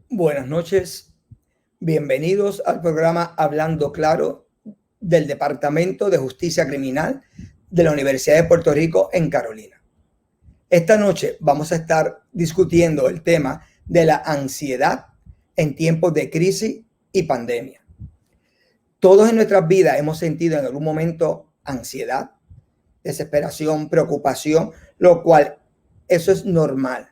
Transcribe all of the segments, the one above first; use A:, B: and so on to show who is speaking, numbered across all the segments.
A: Buenas noches, bienvenidos al programa Hablando Claro del Departamento de Justicia Criminal de la Universidad de Puerto Rico en Carolina. Esta noche vamos a estar discutiendo el tema de la ansiedad en tiempos de crisis y pandemia. Todos en nuestras vidas hemos sentido en algún momento ansiedad, desesperación, preocupación, lo cual eso es normal.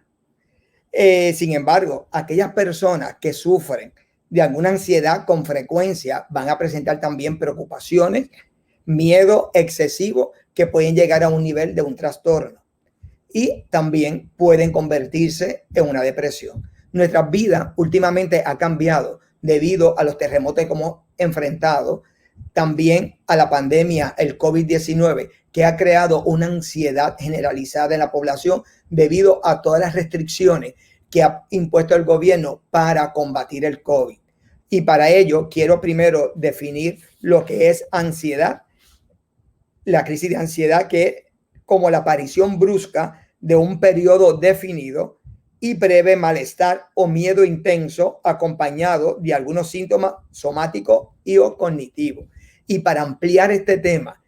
A: Sin embargo, aquellas personas que sufren de alguna ansiedad con frecuencia van a presentar también preocupaciones, miedo excesivo que pueden llegar a un nivel de un trastorno y también pueden convertirse en una depresión. Nuestra vida últimamente ha cambiado debido a los terremotos que hemos enfrentado, también a la pandemia, el COVID-19, que ha creado una ansiedad generalizada en la población debido a todas las restricciones que ha impuesto el gobierno para combatir el COVID. Y para ello quiero primero definir lo que es ansiedad, la crisis de ansiedad, que es como la aparición brusca de un periodo definido y breve malestar o miedo intenso acompañado de algunos síntomas somáticos y o cognitivos. Y para ampliar este tema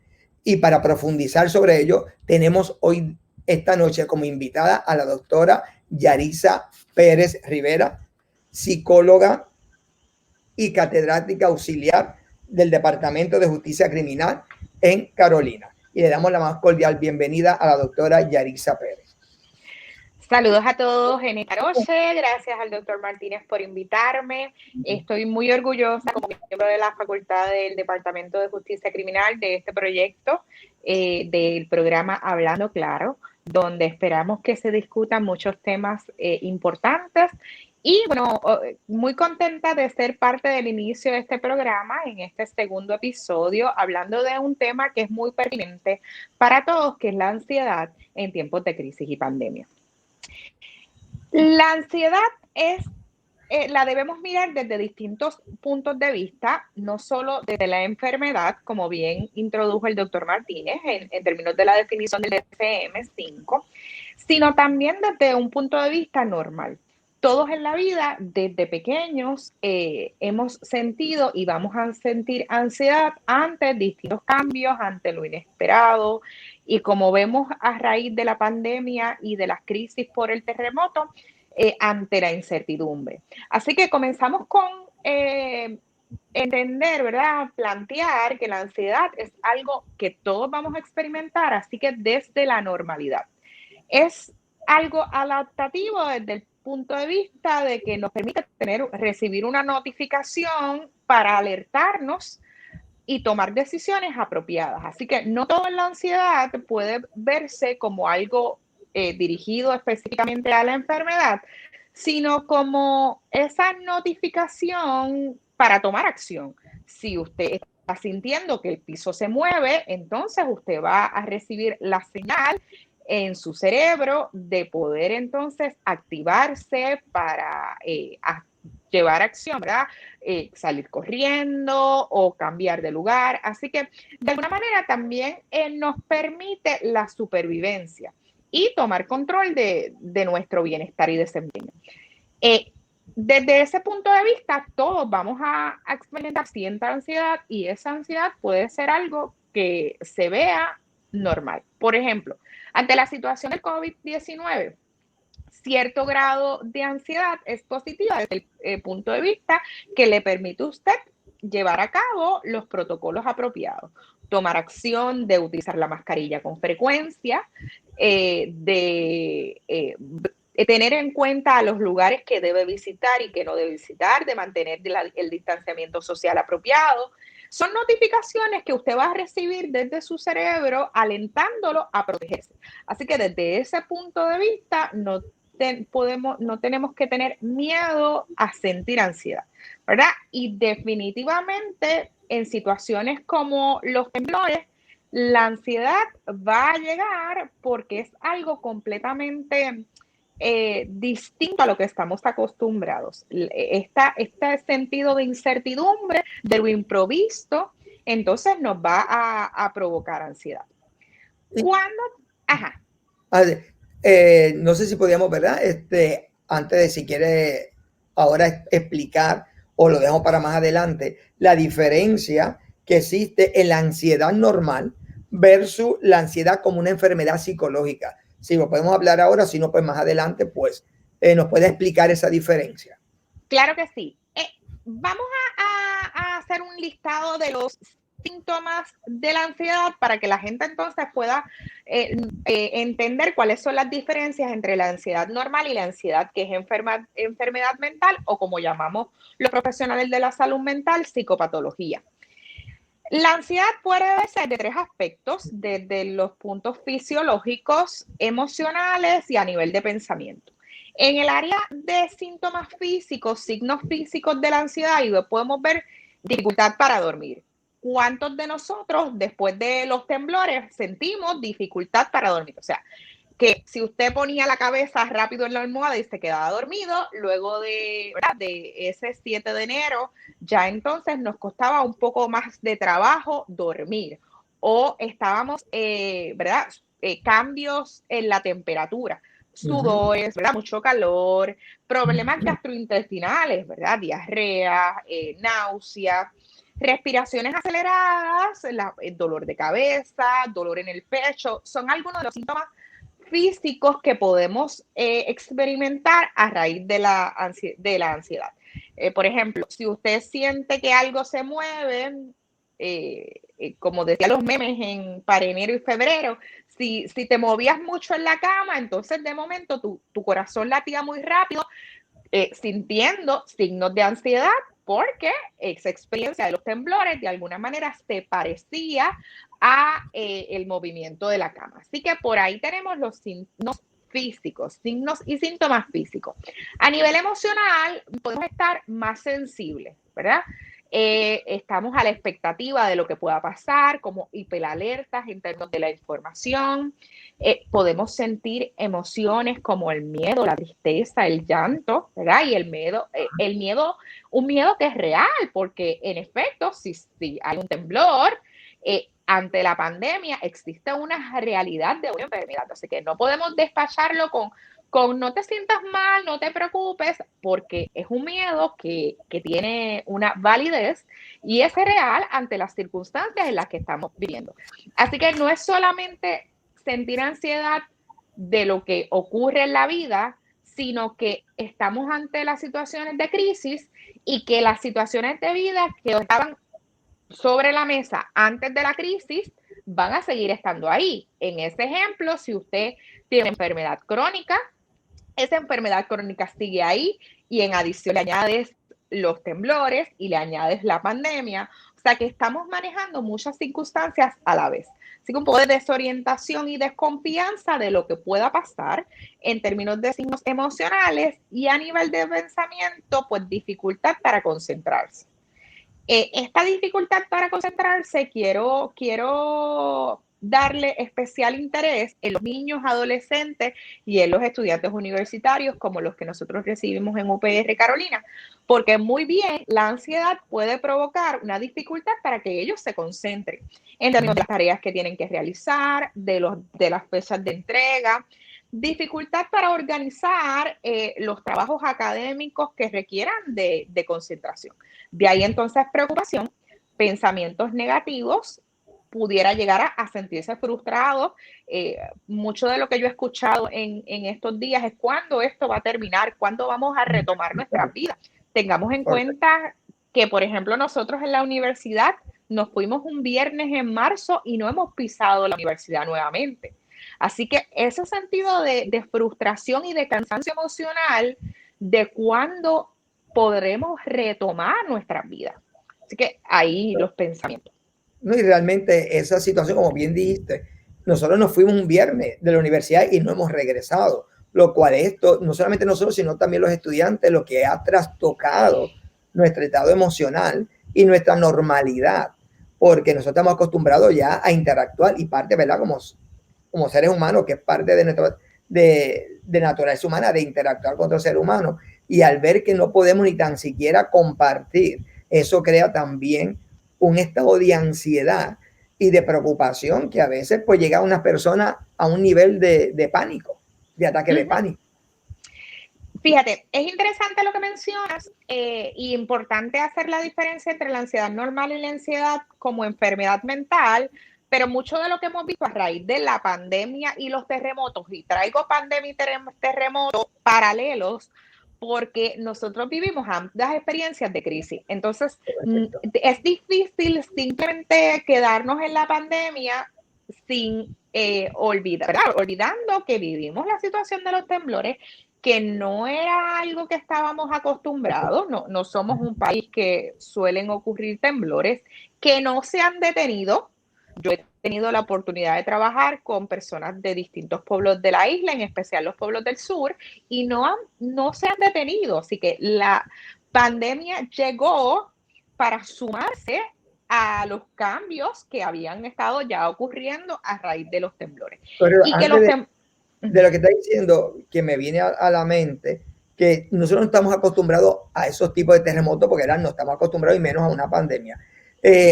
A: y para profundizar sobre ello, tenemos hoy, esta noche, como invitada a la doctora Yarisa Pérez Rivera, psicóloga y catedrática auxiliar del Departamento de Justicia Criminal en Carolina. Y le damos la más cordial bienvenida a la doctora Yarisa Pérez.
B: Saludos a todos en esta noche. Gracias al doctor Martínez por invitarme. Estoy muy orgullosa como miembro de la Facultad del Departamento de Justicia Criminal de este proyecto del programa Hablando Claro, donde esperamos que se discutan muchos temas importantes. Y bueno, muy contenta de ser parte del inicio de este programa en este segundo episodio, hablando de un tema que es muy pertinente para todos, que es la ansiedad en tiempos de crisis y pandemia. La ansiedad la debemos mirar desde distintos puntos de vista, no solo desde la enfermedad, como bien introdujo el doctor Martínez en términos de la definición del DSM-5, sino también desde un punto de vista normal. Todos en la vida, desde pequeños, hemos sentido y vamos a sentir ansiedad ante distintos cambios, ante lo inesperado. Y como vemos a raíz de la pandemia y de las crisis por el terremoto, ante la incertidumbre. Así que comenzamos con entender, ¿verdad? Plantear que la ansiedad es algo que todos vamos a experimentar, así que desde la normalidad. Es algo adaptativo desde el punto de vista de que nos permite recibir una notificación para alertarnos y tomar decisiones apropiadas. Así que no todo en la ansiedad puede verse como algo dirigido específicamente a la enfermedad, sino como esa notificación para tomar acción. Si usted está sintiendo que el piso se mueve, entonces usted va a recibir la señal en su cerebro de poder entonces activarse para llevar acción, ¿verdad? Salir corriendo o cambiar de lugar. Así que de alguna manera también nos permite la supervivencia y tomar control de nuestro bienestar y desempeño. Desde ese punto de vista, todos vamos a experimentar cierta ansiedad y esa ansiedad puede ser algo que se vea normal. Por ejemplo, ante la situación del COVID-19, cierto grado de ansiedad es positiva desde el punto de vista que le permite a usted llevar a cabo los protocolos apropiados, tomar acción de utilizar la mascarilla con frecuencia, tener en cuenta los lugares que debe visitar y que no debe visitar, de mantener el distanciamiento social apropiado. Son notificaciones que usted va a recibir desde su cerebro alentándolo a protegerse. Así que desde ese punto de vista no tenemos que tener miedo a sentir ansiedad, ¿verdad? Y definitivamente en situaciones como los temblores, la ansiedad va a llegar porque es algo completamente distinto a lo que estamos acostumbrados. Este sentido de incertidumbre, de lo improvisto, entonces nos va a provocar ansiedad. ¿Cuándo? Ajá.
A: No sé si podíamos, ¿verdad? Antes de, si quiere ahora explicar, o lo dejo para más adelante, la diferencia que existe en la ansiedad normal versus la ansiedad como una enfermedad psicológica. Si lo podemos hablar ahora, si no, pues más adelante, pues nos puede explicar esa diferencia.
B: Claro que sí. Vamos a hacer un listado de los síntomas de la ansiedad para que la gente entonces pueda entender cuáles son las diferencias entre la ansiedad normal y la ansiedad que es enfermedad mental, o como llamamos los profesionales de la salud mental, psicopatología. La ansiedad puede ser de 3 aspectos, desde los puntos fisiológicos, emocionales y a nivel de pensamiento. En el área de síntomas físicos, signos físicos de la ansiedad, y podemos ver dificultad para dormir. ¿Cuántos de nosotros después de los temblores sentimos dificultad para dormir? O sea, que si usted ponía la cabeza rápido en la almohada y se quedaba dormido, luego de ese 7 de enero, ya entonces nos costaba un poco más de trabajo dormir, o estábamos, cambios en la temperatura, sudores, ¿verdad? Mucho calor, problemas gastrointestinales, ¿verdad? Diarrea, náusea, respiraciones aceleradas, dolor de cabeza, dolor en el pecho, son algunos de los síntomas físicos que podemos experimentar a raíz de la ansiedad. Por ejemplo, si usted siente que algo se mueve, como decía los memes para enero y febrero, si te movías mucho en la cama, entonces de momento tu corazón latía muy rápido, sintiendo signos de ansiedad, porque esa experiencia de los temblores de alguna manera se parecía a el movimiento de la cama. Así que por ahí tenemos los signos físicos, signos y síntomas físicos. A nivel emocional podemos estar más sensibles, ¿verdad? Estamos a la expectativa de lo que pueda pasar, como hiperalertas en términos de la información. Podemos sentir emociones como el miedo, la tristeza, el llanto, ¿verdad? Y el miedo, un miedo que es real, porque en efecto, si hay un temblor, ante la pandemia existe una realidad de una enfermedad, así que no podemos despacharlo con no te sientas mal, no te preocupes, porque es un miedo que tiene una validez y es real ante las circunstancias en las que estamos viviendo. Así que no es solamente sentir ansiedad de lo que ocurre en la vida, sino que estamos ante las situaciones de crisis y que las situaciones de vida que estaban sobre la mesa antes de la crisis van a seguir estando ahí. En ese ejemplo, si usted tiene una enfermedad crónica, esa enfermedad crónica sigue ahí y en adición le añades los temblores y le añades la pandemia. O sea que estamos manejando muchas circunstancias a la vez. Así que un poco de desorientación y desconfianza de lo que pueda pasar en términos de signos emocionales, y a nivel de pensamiento, pues dificultad para concentrarse. Esta dificultad para concentrarse quiero darle especial interés en los niños, adolescentes y en los estudiantes universitarios como los que nosotros recibimos en UPR Carolina, porque muy bien la ansiedad puede provocar una dificultad para que ellos se concentren en términos de las tareas que tienen que realizar, de las fechas de entrega, dificultad para organizar los trabajos académicos que requieran de concentración. De ahí entonces preocupación, pensamientos negativos, pudiera llegar a sentirse frustrado. Mucho de lo que yo he escuchado en estos días es cuándo esto va a terminar, cuándo vamos a retomar nuestras vidas. Tengamos en cuenta que, por ejemplo, nosotros en la universidad nos fuimos un viernes en marzo y no hemos pisado la universidad nuevamente. Así que ese sentido de frustración y de cansancio emocional, de cuándo podremos retomar nuestras vidas. Así que ahí los pensamientos.
A: No, y realmente esa situación, como bien dijiste, nosotros nos fuimos un viernes de la universidad y no hemos regresado, lo cual esto, no solamente nosotros, sino también los estudiantes, lo que ha trastocado nuestro estado emocional y nuestra normalidad, porque nosotros estamos acostumbrados ya a interactuar y parte, ¿verdad? Como seres humanos, que es parte de naturaleza humana, de interactuar con otro ser humano, y al ver que no podemos ni tan siquiera compartir, eso crea también un estado de ansiedad y de preocupación que a veces pues llega a unas personas a un nivel de pánico, de ataque de pánico.
B: Fíjate, es interesante lo que mencionas y importante hacer la diferencia entre la ansiedad normal y la ansiedad como enfermedad mental, pero mucho de lo que hemos visto a raíz de la pandemia y los terremotos, y traigo pandemia y terremotos paralelos, porque nosotros vivimos ambas experiencias de crisis. Entonces,
A: Perfecto.
B: es difícil simplemente quedarnos en la pandemia sin olvidando que vivimos la situación de los temblores, que no era algo que estábamos acostumbrados, no somos un país que suelen ocurrir temblores, que no se han detenido. Yo he tenido la oportunidad de trabajar con personas de distintos pueblos de la isla, en especial los pueblos del sur, y no se han detenido. Así que la pandemia llegó para sumarse a los cambios que habían estado ya ocurriendo a raíz de los temblores.
A: Pero
B: Y que
A: antes
B: los
A: de lo que está diciendo, que me viene a la mente, que nosotros no estamos acostumbrados a esos tipos de terremotos, porque no estamos acostumbrados y menos a una pandemia.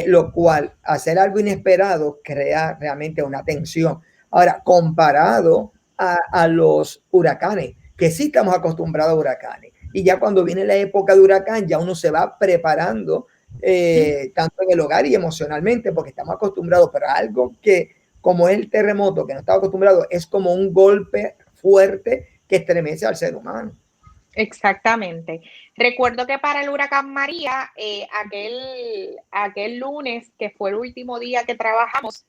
A: Lo cual, hacer algo inesperado crea realmente una tensión. Ahora, comparado a los huracanes, que sí estamos acostumbrados a huracanes, y ya cuando viene la época de huracán, ya uno se va preparando tanto en el hogar y emocionalmente, porque estamos acostumbrados, pero algo que, como es el terremoto, que no estaba acostumbrado, es como un golpe fuerte que estremece al ser humano.
B: Exactamente. Recuerdo que para el huracán María, aquel lunes, que fue el último día que trabajamos,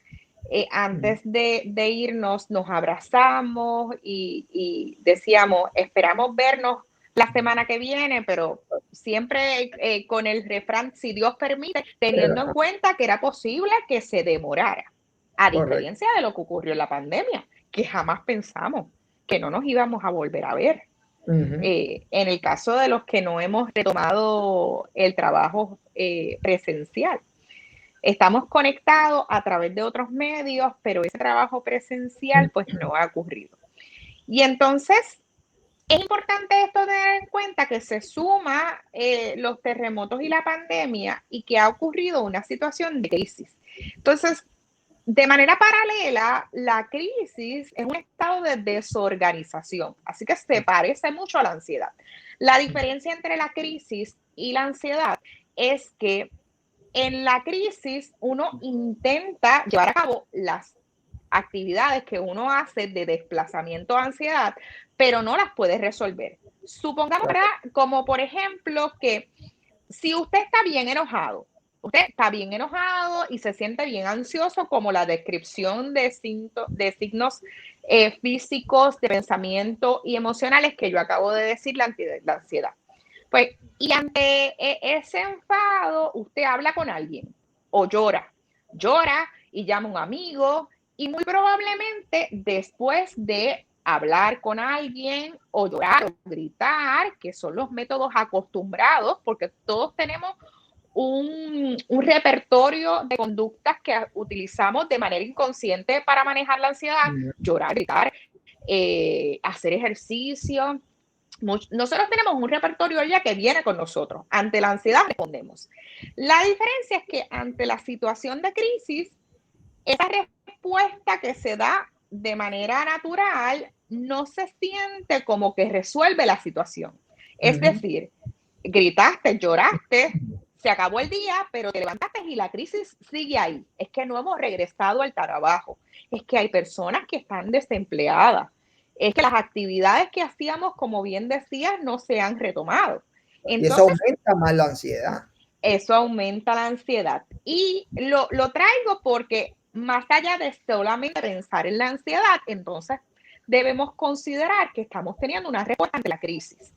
B: antes de irnos, nos abrazamos y decíamos, esperamos vernos la semana que viene, pero siempre con el refrán, si Dios permite, teniendo en cuenta que era posible que se demorara, a
A: Correcto.
B: diferencia de lo que ocurrió en la pandemia, que jamás pensamos que no nos íbamos a volver a ver. En el caso de los que no hemos retomado el trabajo presencial. Estamos conectados a través de otros medios, pero ese trabajo presencial pues no ha ocurrido. Y entonces es importante esto tener en cuenta que se suma los terremotos y la pandemia y que ha ocurrido una situación de crisis. Entonces, de manera paralela, la crisis es un estado de desorganización, así que se parece mucho a la ansiedad. La diferencia entre la crisis y la ansiedad es que en la crisis uno intenta llevar a cabo las actividades que uno hace de desplazamiento a ansiedad, pero no las puede resolver. Supongamos, ¿verdad? Como por ejemplo que si usted está bien enojado, y se siente bien ansioso, como la descripción de signos físicos, de pensamiento y emocionales que yo acabo de decir, la ansiedad. Pues, y ante ese enfado, usted habla con alguien o llora y llama a un amigo, y muy probablemente después de hablar con alguien o llorar o gritar, que son los métodos acostumbrados, porque todos tenemos un repertorio de conductas que utilizamos de manera inconsciente para manejar la ansiedad, llorar, gritar, hacer ejercicio. Nosotros tenemos un repertorio ya que viene con nosotros. Ante la ansiedad respondemos. La diferencia es que ante la situación de crisis, esa respuesta que se da de manera natural no se siente como que resuelve la situación. Es decir, gritaste, lloraste, se acabó el día, pero te levantaste y la crisis sigue ahí. Es que no hemos regresado al trabajo. Es que hay personas que están desempleadas. Es que las actividades que hacíamos, como bien decías, no se han retomado.
A: Y eso
B: Entonces,
A: aumenta más la ansiedad.
B: eso aumenta la ansiedad. Y lo traigo porque más allá de solamente pensar en la ansiedad, entonces debemos considerar que estamos teniendo una respuesta ante la crisis.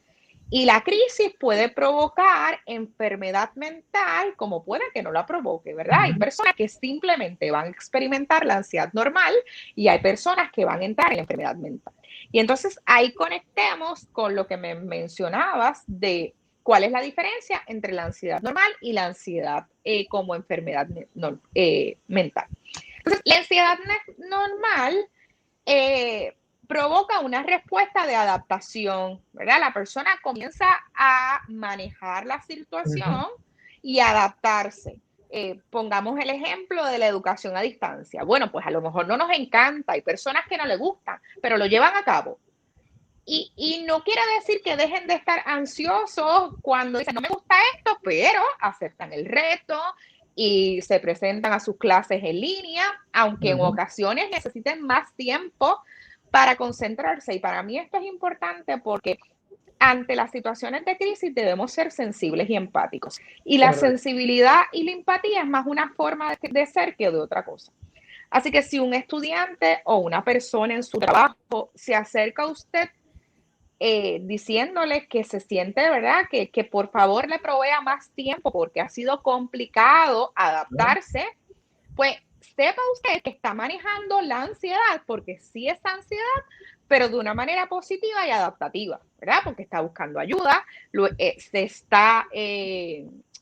B: Y la crisis puede provocar enfermedad mental, como puede que no la provoque, ¿verdad? Hay personas que simplemente van a experimentar la ansiedad normal y hay personas que van a entrar en la enfermedad mental. Y entonces ahí conectemos con lo que me mencionabas de cuál es la diferencia entre la ansiedad normal y la ansiedad como enfermedad mental. Entonces, la ansiedad normal provoca una respuesta de adaptación, ¿verdad? La persona comienza a manejar la situación y adaptarse. Pongamos el ejemplo de la educación a distancia. Bueno, pues a lo mejor no nos encanta, hay personas que no le gustan, pero lo llevan a cabo. Y no quiere decir que dejen de estar ansiosos cuando dicen, no me gusta esto, pero aceptan el reto y se presentan a sus clases en línea, aunque en ocasiones necesiten más tiempo para concentrarse. Y para mí esto es importante porque ante las situaciones de crisis debemos ser sensibles y empáticos. Y la sensibilidad y la empatía es más una forma de ser que de otra cosa. Así que si un estudiante o una persona en su trabajo se acerca a usted diciéndole que se siente, ¿verdad? Que por favor le provea más tiempo porque ha sido complicado adaptarse, pues sepa usted que está manejando la ansiedad, porque sí es ansiedad, pero de una manera positiva y adaptativa, ¿verdad? Porque está buscando ayuda, se está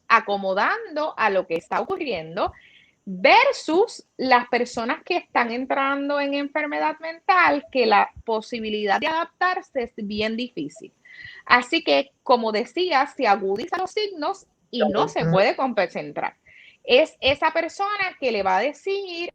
B: acomodando a lo que está ocurriendo, versus las personas que están entrando en enfermedad mental, que la posibilidad de adaptarse es bien difícil. Así que, como decía, se agudizan los signos y no se puede concentrar. Es esa persona que le va a decir,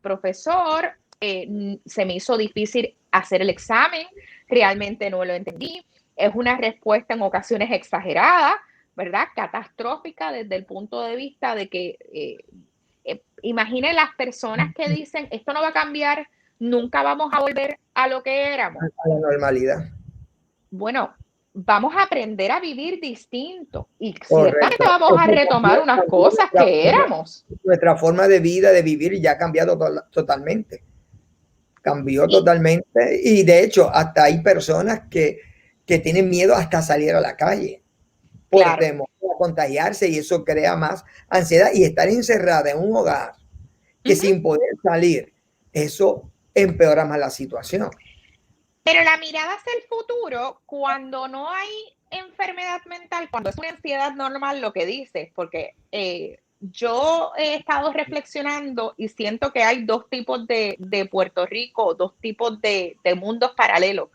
B: profesor, se me hizo difícil hacer el examen, realmente no lo entendí. Es una respuesta en ocasiones exagerada, ¿verdad? Catastrófica desde el punto de vista de que imagine las personas que dicen, esto no va a cambiar, nunca vamos a volver a lo que éramos.
A: A la normalidad.
B: Bueno, vamos a aprender a vivir distinto y ciertamente vamos a retomar unas cosas que éramos.
A: Nuestra forma de vida, de vivir, ya ha cambiado totalmente. Cambió totalmente y de hecho hasta hay personas que tienen miedo hasta salir a la calle por temor a contagiarse, y eso crea más ansiedad, y estar encerrada en un hogar que sin poder salir, eso empeora más la situación.
B: Pero la mirada hacia el futuro, cuando no hay enfermedad mental, cuando es una ansiedad normal, lo que dices, porque yo he estado reflexionando y siento que hay dos tipos de Puerto Rico, dos tipos de mundos paralelos,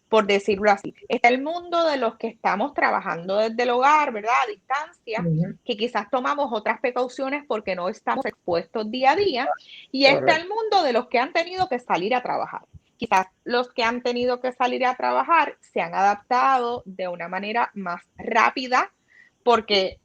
B: por decirlo así. Está el mundo de los que estamos trabajando desde el hogar, ¿verdad? A distancia, que quizás tomamos otras precauciones porque no estamos expuestos día a día. Y está el mundo de los que han tenido que salir a trabajar. Quizás los que han tenido que salir a trabajar se han adaptado de una manera más rápida, porque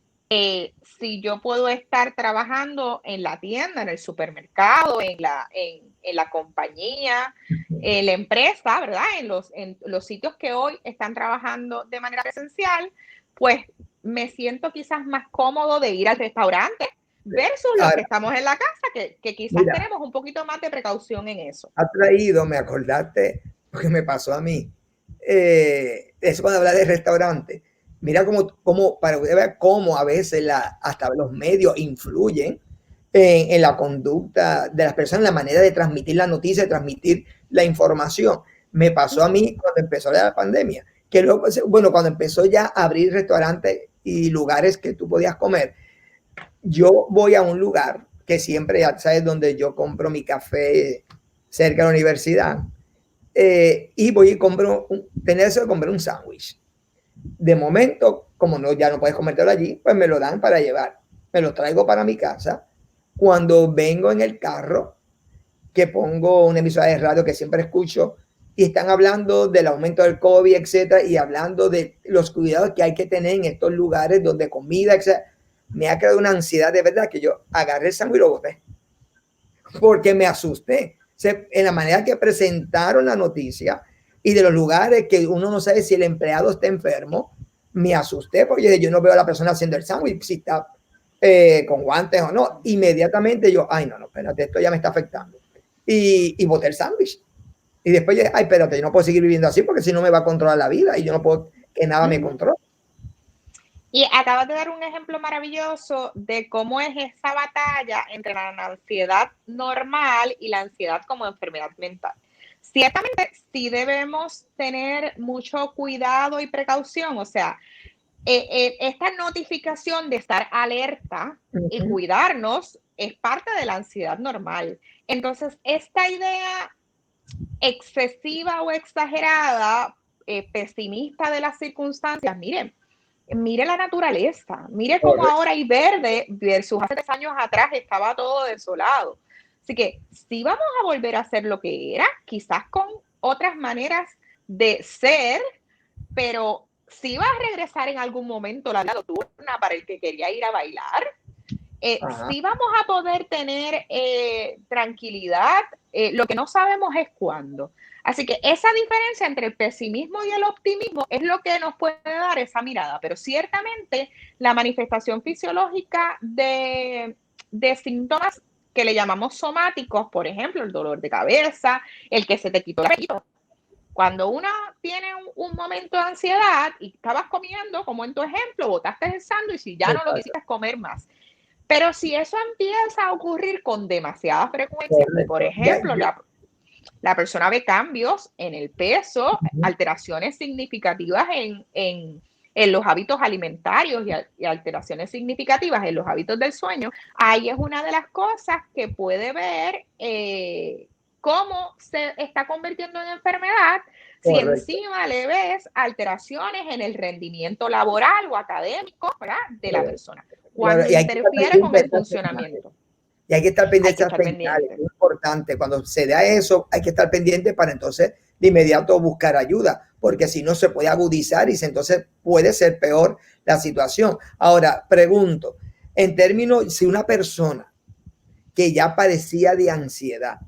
B: si yo puedo estar trabajando en la tienda, en el supermercado, en la compañía, en la empresa, ¿verdad? En los sitios que hoy están trabajando de manera presencial, pues me siento quizás más cómodo de ir al restaurante versus los que estamos en la casa, que quizás tenemos un poquito más de precaución en eso.
A: Ha traído, me acordaste, lo que me pasó a mí. Eso cuando hablas de restaurante. Mira cómo para que vean cómo a veces hasta los medios influyen en la conducta de las personas, la manera de transmitir la noticia, de transmitir la información. Me pasó a mí cuando empezó la pandemia, que luego, bueno, cuando empezó ya a abrir restaurantes y lugares que tú podías comer, yo voy a un lugar que siempre, ya sabes, donde yo compro mi café cerca de la universidad, y voy y compro, tenía eso de comprar un sándwich. De momento, como ya no puedes comértelo allí, pues me lo dan para llevar. Me lo traigo para mi casa. Cuando vengo en el carro, que pongo una emisora de radio que siempre escucho, y están hablando del aumento del COVID, etcétera, y hablando de los cuidados que hay que tener en estos lugares donde comida, etcétera, me ha creado una ansiedad de verdad que yo agarré el sándwich y lo boté. Porque me asusté. En la manera que presentaron la noticia y de los lugares que uno no sabe si el empleado está enfermo, me asusté porque yo no veo a la persona haciendo el sándwich, si está con guantes o no. Inmediatamente yo, ay, no, espérate, esto ya me está afectando. Y boté el sándwich. Y después yo, ay, espérate, yo no puedo seguir viviendo así porque si no me va a controlar la vida y yo no puedo que nada me controle.
B: Y acabas de dar un ejemplo maravilloso de cómo es esa batalla entre la ansiedad normal y la ansiedad como enfermedad mental. Ciertamente sí debemos tener mucho cuidado y precaución, o sea, esta notificación de estar alerta y cuidarnos es parte de la ansiedad normal. Entonces, esta idea excesiva o exagerada, pesimista de las circunstancias, mire la naturaleza, mire cómo ahora hay verde versus hace 3 años atrás estaba todo desolado. Así que sí vamos a volver a hacer lo que era, quizás con otras maneras de ser, pero sí va a regresar en algún momento la vida nocturna para el que quería ir a bailar. Sí vamos a poder tener tranquilidad, lo que no sabemos es cuándo. Así que esa diferencia entre el pesimismo y el optimismo es lo que nos puede dar esa mirada, pero ciertamente la manifestación fisiológica de síntomas que le llamamos somáticos, por ejemplo, el dolor de cabeza, el que se te quitó el apetito. Cuando uno tiene un momento de ansiedad y estabas comiendo, como en tu ejemplo, botaste el sándwich y ya no lo quisiste comer más. Pero si eso empieza a ocurrir con demasiada frecuencia, por ejemplo, la persona ve cambios en el peso, alteraciones significativas en los hábitos alimentarios y alteraciones significativas en los hábitos del sueño, ahí es una de las cosas que puede ver cómo se está convirtiendo en enfermedad. Correcto. Si encima le ves alteraciones en el rendimiento laboral o académico, ¿verdad?, de la persona, cuando interfiere con el funcionamiento.
A: Y hay que estar pendiente de esas señales, es importante. Cuando se da eso, hay que estar pendiente para entonces de inmediato buscar ayuda, porque si no se puede agudizar y entonces puede ser peor la situación. Ahora, pregunto, en términos, si una persona que ya padecía de ansiedad,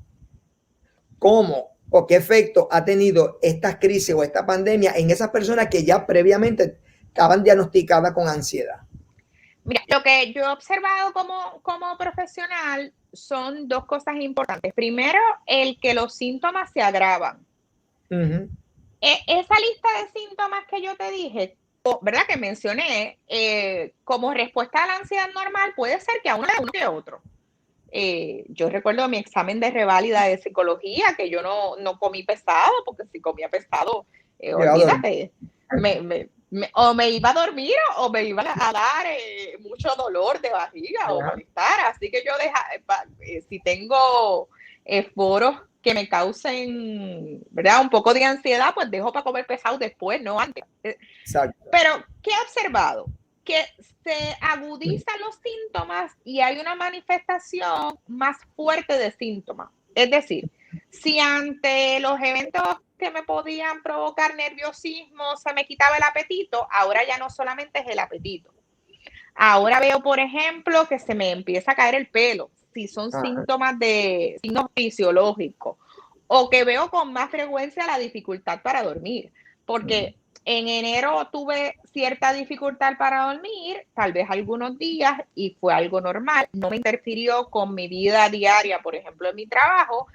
A: ¿cómo o qué efecto ha tenido esta crisis o esta pandemia en esas personas que ya previamente estaban diagnosticadas con ansiedad?
B: Mira, lo que yo he observado como profesional son dos cosas importantes. Primero, el que los síntomas se agravan. Esa lista de síntomas que yo te dije, ¿verdad?, que mencioné, como respuesta a la ansiedad normal, puede ser que a uno que otro. Yo recuerdo mi examen de reválida de psicología, que yo no comí pesado, porque si comía pesado, olvídate, o me iba a dormir o me iba a dar mucho dolor de barriga o malestar. Así que yo si tengo foros que me causen, ¿verdad?, un poco de ansiedad, pues dejo para comer pesado después, no antes. Exacto. Pero, ¿qué he observado? Que se agudizan los síntomas y hay una manifestación más fuerte de síntomas. Es decir, si ante los eventos que me podían provocar nerviosismo se me quitaba el apetito, ahora ya no solamente es el apetito. Ahora veo, por ejemplo, que se me empieza a caer el pelo, si son signos fisiológicos, o que veo con más frecuencia la dificultad para dormir, porque en enero tuve cierta dificultad para dormir, tal vez algunos días, y fue algo normal, no me interfirió con mi vida diaria, por ejemplo, en mi trabajo,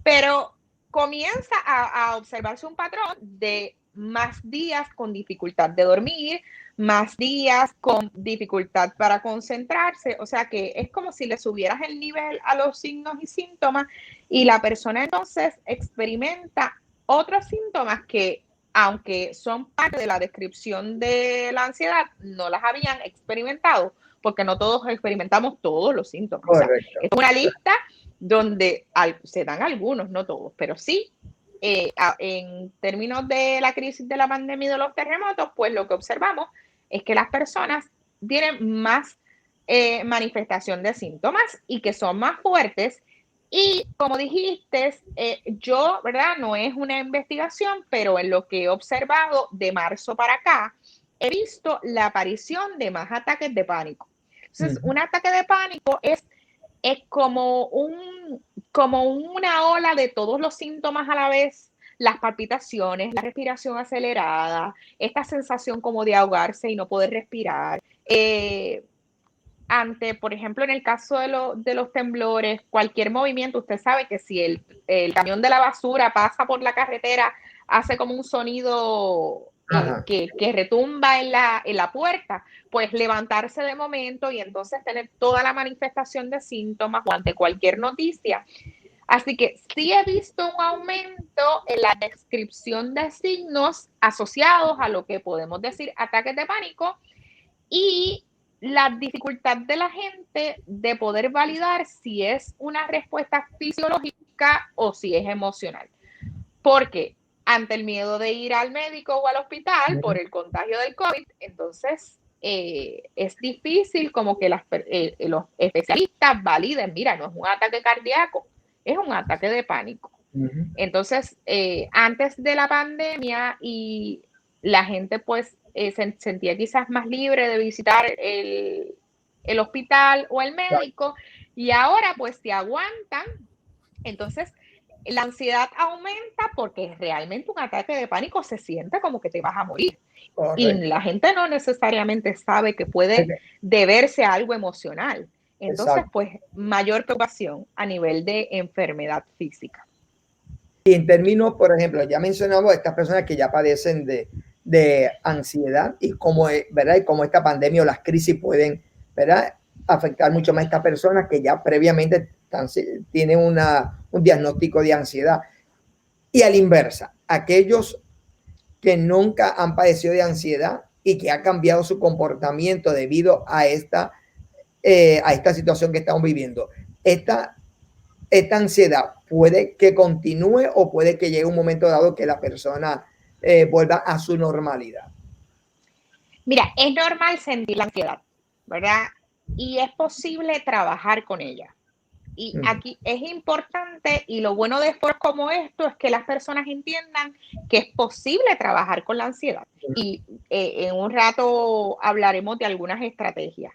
B: pero comienza a observarse un patrón de más días con dificultad de dormir, más días con dificultad para concentrarse, o sea que es como si le subieras el nivel a los signos y síntomas y la persona entonces experimenta otros síntomas que, aunque son parte de la descripción de la ansiedad, no las habían experimentado, porque no todos experimentamos todos los síntomas. O sea, es una lista donde se dan algunos, no todos, pero sí, en términos de la crisis de la pandemia y de los terremotos, pues lo que observamos es que las personas tienen más manifestación de síntomas y que son más fuertes. Y como dijiste, yo, ¿verdad?, no es una investigación, pero en lo que he observado de marzo para acá, he visto la aparición de más ataques de pánico. Entonces, un ataque de pánico es como una ola de todos los síntomas a la vez, las palpitaciones, la respiración acelerada, esta sensación como de ahogarse y no poder respirar. Por ejemplo, en el caso de los temblores, cualquier movimiento, usted sabe que si el camión de la basura pasa por la carretera, hace como un sonido que retumba en la puerta, pues levantarse de momento y entonces tener toda la manifestación de síntomas o ante cualquier noticia. Así que sí he visto un aumento en la descripción de signos asociados a lo que podemos decir ataques de pánico y la dificultad de la gente de poder validar si es una respuesta fisiológica o si es emocional. Porque ante el miedo de ir al médico o al hospital por el contagio del COVID, entonces es difícil como que los especialistas validen, mira, no es un ataque cardíaco, es un ataque de pánico. Entonces, antes de la pandemia y la gente pues se sentía quizás más libre de visitar el hospital o el médico, y ahora pues se aguantan. Entonces, la ansiedad aumenta porque realmente un ataque de pánico se siente como que te vas a morir.
A: Correcto.
B: Y la gente no necesariamente sabe que puede deberse a algo emocional. Entonces,
A: Exacto.
B: pues, mayor preocupación a nivel de enfermedad física.
A: Y en términos, por ejemplo, ya mencionamos a estas personas que ya padecen de ansiedad y cómo, ¿verdad? Y cómo esta pandemia o las crisis pueden, ¿verdad?, afectar mucho más a estas personas que ya previamente tienen un diagnóstico de ansiedad. Y a la inversa, aquellos que nunca han padecido de ansiedad y que ha cambiado su comportamiento debido a esta situación que estamos viviendo. Esta ansiedad puede que continúe o puede que llegue un momento dado que la persona vuelva a su normalidad.
B: Mira, es normal sentir la ansiedad, ¿verdad? Y es posible trabajar con ella. Y aquí es importante, y lo bueno de foros como esto es que las personas entiendan que es posible trabajar con la ansiedad. Y en un rato hablaremos de algunas estrategias.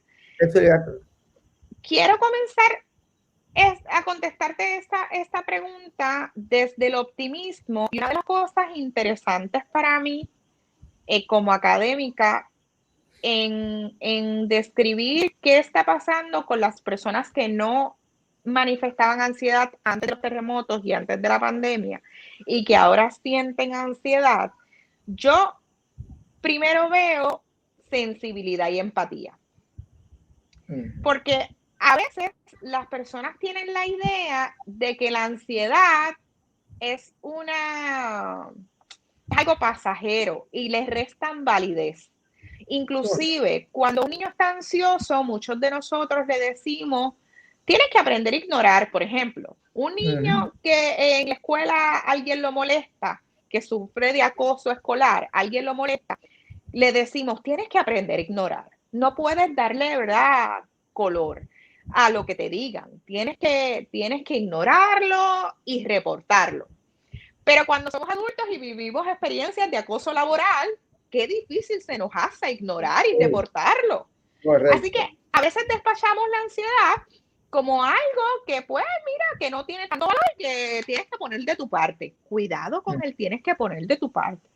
B: Quiero comenzar a contestarte esta pregunta desde el optimismo. Y una de las cosas interesantes para mí como académica en describir qué está pasando con las personas que no manifestaban ansiedad antes de los terremotos y antes de la pandemia y que ahora sienten ansiedad, yo primero veo sensibilidad y empatía. Porque a veces las personas tienen la idea de que la ansiedad es algo pasajero y les restan validez. Inclusive, cuando un niño está ansioso, muchos de nosotros le decimos, tienes que aprender a ignorar, por ejemplo. Un niño que en la escuela alguien lo molesta, que sufre de acoso escolar, alguien lo molesta, le decimos, tienes que aprender a ignorar. No puedes darle, ¿verdad?, color a lo que te digan. Tienes que ignorarlo y reportarlo. Pero cuando somos adultos y vivimos experiencias de acoso laboral, qué difícil se nos hace ignorar y reportarlo.
A: Correcto.
B: Así que a veces despachamos la ansiedad como algo que, pues, mira, que no tiene tanto valor y que tienes que poner de tu parte. Cuidado con el tienes que poner de tu parte.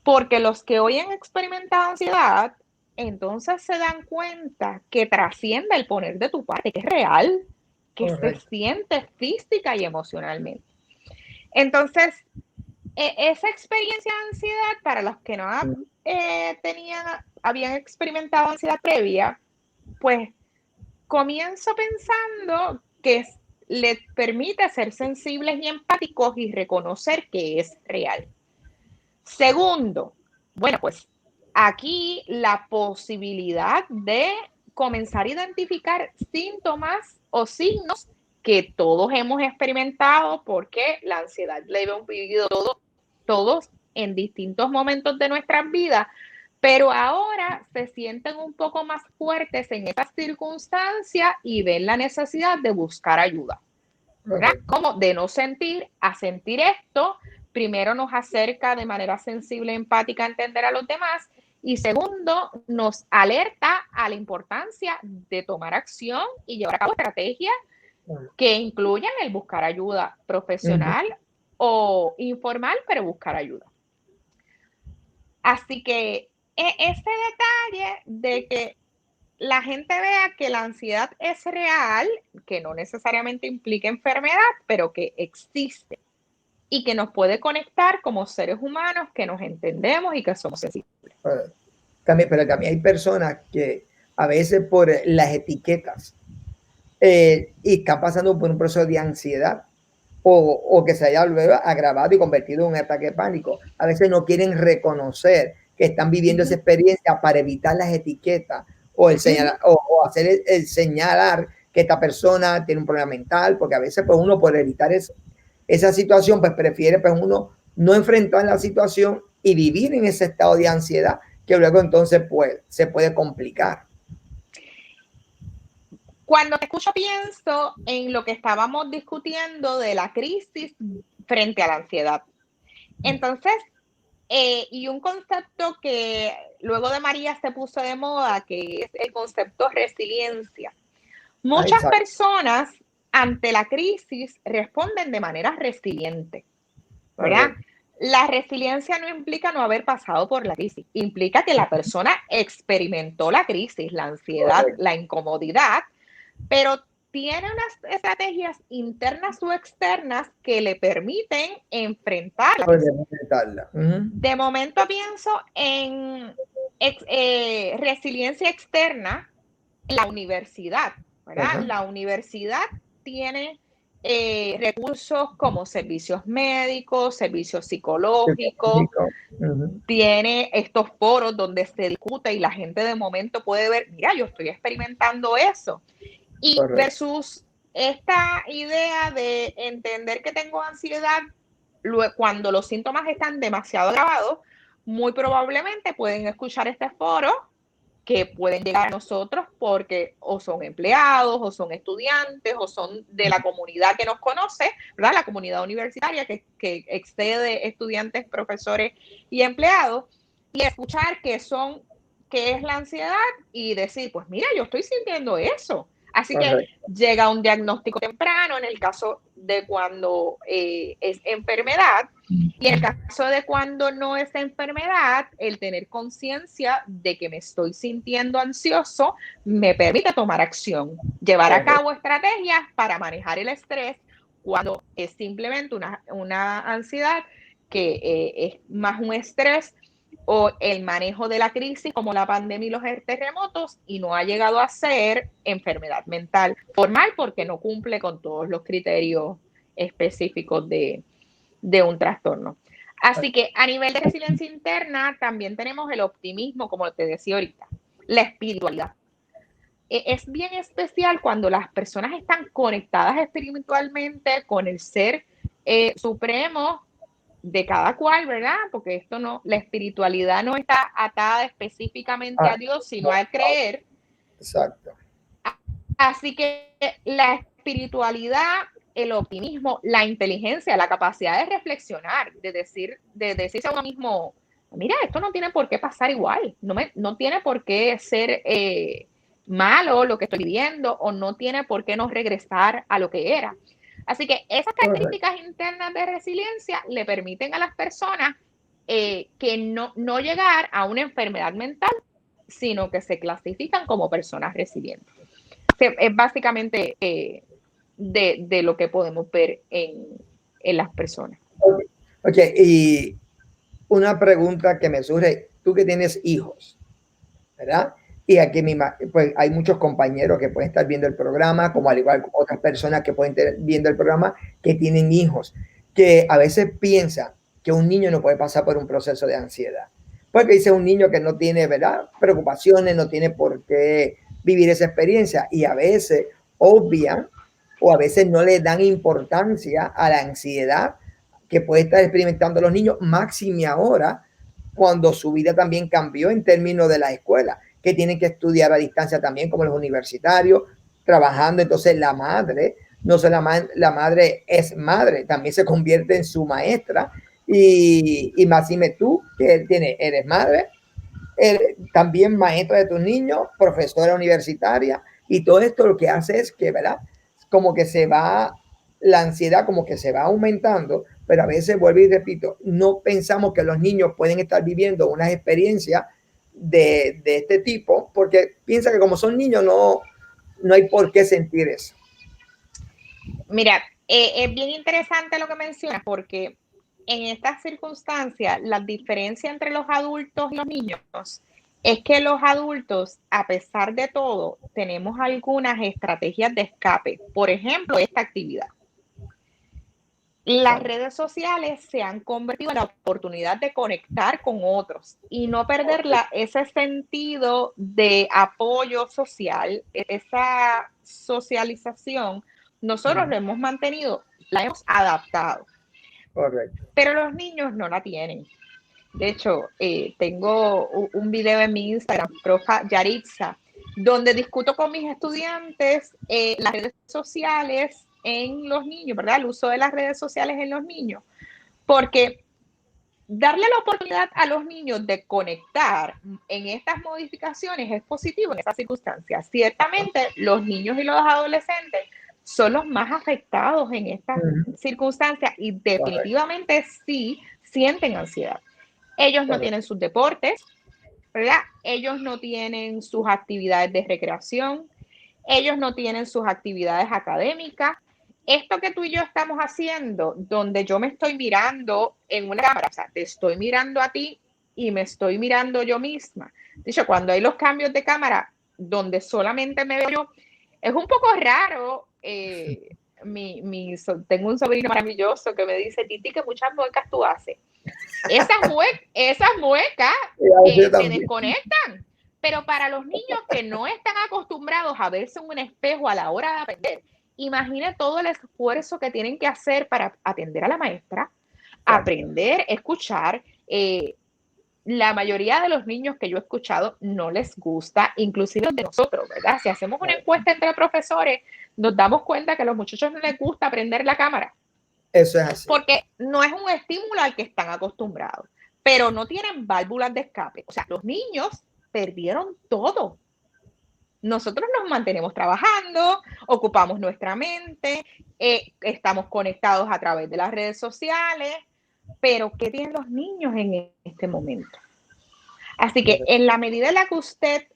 B: Porque los que hoy han experimentado ansiedad, entonces se dan cuenta que trasciende el poner de tu parte, que es real, que se siente física y emocionalmente. Entonces, esa experiencia de ansiedad, para los que no habían experimentado ansiedad previa, pues comienzo pensando que les permite ser sensibles y empáticos y reconocer que es real. Segundo, bueno, pues aquí la posibilidad de comenzar a identificar síntomas o signos que todos hemos experimentado, porque la ansiedad la hemos vivido todos en distintos momentos de nuestras vidas, pero ahora se sienten un poco más fuertes en esas circunstancias y ven la necesidad de buscar ayuda, ¿verdad? Como de no sentir a sentir esto. Primero nos acerca de manera sensible, empática a entender a los demás, y segundo, nos alerta a la importancia de tomar acción y llevar a cabo estrategias que incluyan el buscar ayuda profesional o informal, pero buscar ayuda. Así que ese detalle de que la gente vea que la ansiedad es real, que no necesariamente implica enfermedad, pero que existe y que nos puede conectar como seres humanos, que nos entendemos y que somos sensibles.
A: Pero también hay personas que a veces por las etiquetas y están pasando por un proceso de ansiedad o que se haya agravado y convertido en un ataque de pánico. A veces no quieren reconocer que están viviendo esa experiencia para evitar las etiquetas o el señalar, o hacer el señalar que esta persona tiene un problema mental, porque a veces pues uno por evitar esa situación pues prefiere pues uno no enfrentar la situación y vivir en ese estado de ansiedad que luego entonces pues se puede complicar.
B: Cuando te escucho pienso en lo que estábamos discutiendo de la crisis frente a la ansiedad. Entonces, y un concepto que luego de María se puso de moda, que es el concepto resiliencia. Muchas personas ante la crisis responden de manera resiliente, ¿verdad? La resiliencia no implica no haber pasado por la crisis, implica que la persona experimentó la crisis, la ansiedad, la incomodidad, pero tiene unas estrategias internas o externas que le permiten enfrentarla. De momento pienso en resiliencia externa, la universidad, ¿verdad? La universidad tiene recursos como servicios médicos, servicios psicológicos, tiene estos foros donde se discute y la gente de momento puede ver, mira, yo estoy experimentando eso. Y versus esta idea de entender que tengo ansiedad cuando los síntomas están demasiado agravados, muy probablemente pueden escuchar este foro que pueden llegar a nosotros porque o son empleados, o son estudiantes, o son de la comunidad que nos conoce, ¿verdad? La comunidad universitaria que excede estudiantes, profesores y empleados, y escuchar qué es la ansiedad y decir, pues mira, yo estoy sintiendo eso. Así que llega un diagnóstico temprano en el caso de cuando es enfermedad, y en el caso de cuando no es enfermedad, el tener conciencia de que me estoy sintiendo ansioso me permite tomar acción, llevar a cabo estrategias para manejar el estrés cuando es simplemente una ansiedad que es más un estrés o el manejo de la crisis como la pandemia y los terremotos y no ha llegado a ser enfermedad mental formal porque no cumple con todos los criterios específicos de un trastorno. Así que a nivel de resiliencia interna también tenemos el optimismo, como te decía ahorita, la espiritualidad. Es bien especial cuando las personas están conectadas espiritualmente con el ser supremo de cada cual, ¿verdad? Porque esto no, la espiritualidad no está atada específicamente a Dios, sino al creer.
A: Exacto.
B: Así que la espiritualidad, el optimismo, la inteligencia, la capacidad de reflexionar, de decirse a uno mismo, mira, esto no tiene por qué pasar igual, no tiene por qué ser malo lo que estoy viviendo o no tiene por qué no regresar a lo que era. Así que esas características internas de resiliencia le permiten a las personas que no llegar a una enfermedad mental, sino que se clasifican como personas resilientes. Es básicamente de lo que podemos ver en las personas.
A: Ok, y una pregunta que me surge, tú que tienes hijos, ¿verdad? Y aquí pues hay muchos compañeros que pueden estar viendo el programa, como al igual que otras personas que pueden estar viendo el programa, que tienen hijos, que a veces piensan que un niño no puede pasar por un proceso de ansiedad. Porque dice un niño que no tiene, ¿verdad?, preocupaciones, no tiene por qué vivir esa experiencia. Y a veces obvian o a veces no le dan importancia a la ansiedad que puede estar experimentando los niños, máxime ahora, cuando su vida también cambió en términos de la escuela, que tienen que estudiar a distancia también como los universitarios, trabajando. Entonces la madre, no solo la madre es madre, también se convierte en su maestra. Y máxime tú, que eres madre, eres también maestra de tus niños, profesora universitaria, y todo esto lo que hace es que, ¿verdad?, como que se va, la ansiedad como que se va aumentando, pero a veces, vuelvo y repito, no pensamos que los niños pueden estar viviendo unas experiencias de este tipo, porque piensa que como son niños no hay por qué sentir eso.
B: Mira, es bien interesante lo que mencionas, porque en estas circunstancias, la diferencia entre los adultos y los niños es que los adultos, a pesar de todo, tenemos algunas estrategias de escape. Por ejemplo, esta actividad. Las redes sociales se han convertido en la oportunidad de conectar con otros y no perder ese sentido de apoyo social, esa socialización. Nosotros lo hemos mantenido, la hemos adaptado.
A: Correcto.
B: Pero los niños no la tienen. De hecho, tengo un video en mi Instagram, Profa Yaritza, donde discuto con mis estudiantes las redes sociales en los niños, ¿verdad? El uso de las redes sociales en los niños, porque darle la oportunidad a los niños de conectar en estas modificaciones es positivo en estas circunstancias. Ciertamente, los niños y los adolescentes son los más afectados en estas circunstancias y definitivamente sí sienten ansiedad. Ellos no tienen sus deportes, ¿verdad? Ellos no tienen sus actividades de recreación, ellos no tienen sus actividades académicas. Esto que tú y yo estamos haciendo, donde yo me estoy mirando en una cámara, o sea, te estoy mirando a ti y me estoy mirando yo misma. De hecho, cuando hay los cambios de cámara, donde solamente me veo yo, es un poco raro. Tengo un sobrino maravilloso que me dice, Titi, que muchas muecas tú haces. Esas muecas te desconectan. Pero para los niños que no están acostumbrados a verse en un espejo a la hora de aprender, imagine todo el esfuerzo que tienen que hacer para atender a la maestra, aprender, escuchar. La mayoría de los niños que yo he escuchado no les gusta, inclusive los de nosotros, ¿verdad? Si hacemos una encuesta entre profesores, nos damos cuenta que a los muchachos no les gusta aprender la cámara.
A: Eso es así.
B: Porque no es un estímulo al que están acostumbrados, pero no tienen válvulas de escape. O sea, los niños perdieron todo. Nosotros nos mantenemos trabajando, ocupamos nuestra mente, estamos conectados a través de las redes sociales, pero ¿qué tienen los niños en este momento? Así que en la medida en la que usted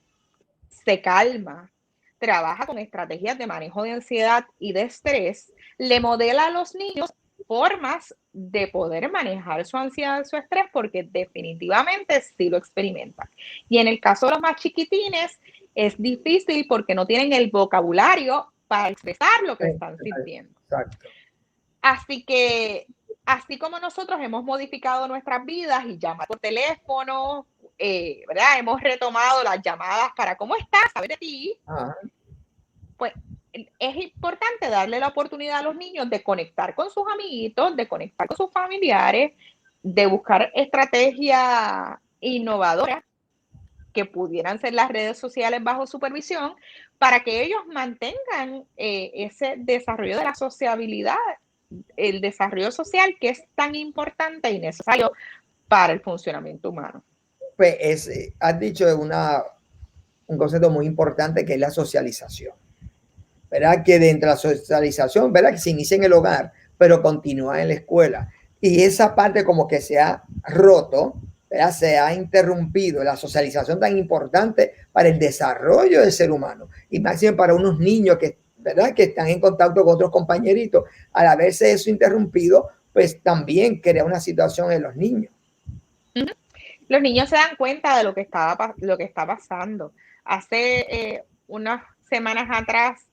B: se calma, trabaja con estrategias de manejo de ansiedad y de estrés, le modela a los niños formas de poder manejar su ansiedad y su estrés, porque definitivamente sí lo experimentan. Y en el caso de los más chiquitines, es difícil porque no tienen el vocabulario para expresar lo que están sintiendo.
A: Exacto.
B: Así que, así como nosotros hemos modificado nuestras vidas y llamar por teléfono, ¿verdad? Hemos retomado las llamadas para ¿cómo estás? Saber de ti. Pues es importante darle la oportunidad a los niños de conectar con sus amiguitos, de conectar con sus familiares, de buscar estrategias innovadoras que pudieran ser las redes sociales bajo supervisión para que ellos mantengan ese desarrollo de la sociabilidad, el desarrollo social que es tan importante y necesario para el funcionamiento humano.
A: Pues has dicho un concepto muy importante que es la socialización. ¿Verdad? Que dentro de la socialización, ¿verdad? Que se inicia en el hogar, pero continúa en la escuela. Y esa parte como que se ha roto, ¿verdad? Se ha interrumpido la socialización tan importante para el desarrollo del ser humano y máximo para unos niños que, ¿verdad? Que están en contacto con otros compañeritos. Al haberse eso interrumpido, pues también crea una situación en los niños.
B: Los niños se dan cuenta de lo que está pasando. Hace unas semanas atrás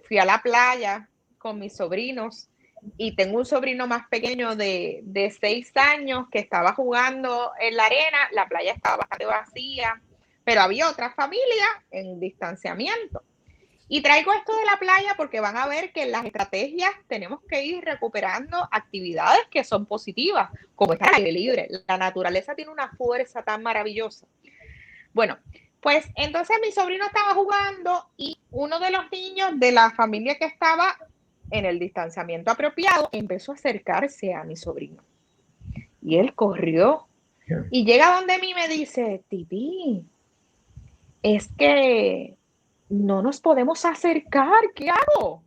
B: fui a la playa con mis sobrinos y tengo un sobrino más pequeño de 6 años que estaba jugando en la arena. La playa estaba bastante vacía, pero había otra familia en distanciamiento. Y traigo esto de la playa porque van a ver que en las estrategias tenemos que ir recuperando actividades que son positivas, como estar al aire libre. La naturaleza tiene una fuerza tan maravillosa. Bueno, pues entonces mi sobrino estaba jugando y uno de los niños de la familia que estaba en el distanciamiento apropiado empezó a acercarse a mi sobrino. Y él corrió y llega donde mí y me dice, Titi, es que no nos podemos acercar, ¿qué hago?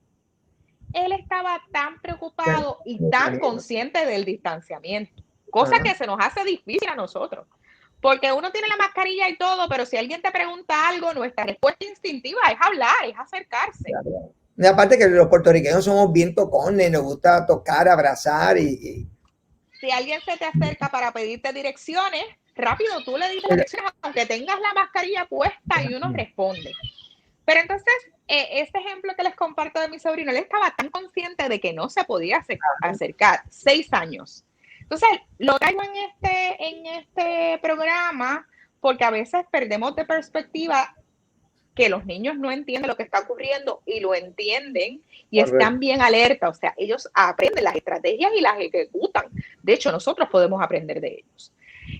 B: Él estaba tan preocupado y tan consciente del distanciamiento, cosa que se nos hace difícil a nosotros. Porque uno tiene la mascarilla y todo, pero si alguien te pregunta algo, nuestra respuesta instintiva es hablar, es acercarse.
A: Claro. Y aparte que los puertorriqueños somos bien tocones, nos gusta tocar, abrazar y...
B: Si alguien se te acerca para pedirte direcciones, rápido tú le dices las direcciones, aunque tengas la mascarilla puesta y uno responde. Pero entonces, este ejemplo que les comparto de mi sobrino, él estaba tan consciente de que no se podía acercar, 6 años. Entonces, lo traigo en este programa porque a veces perdemos de perspectiva que los niños no entienden lo que está ocurriendo y lo entienden y están bien alerta. O sea, ellos aprenden las estrategias y las ejecutan. De hecho, nosotros podemos aprender de ellos.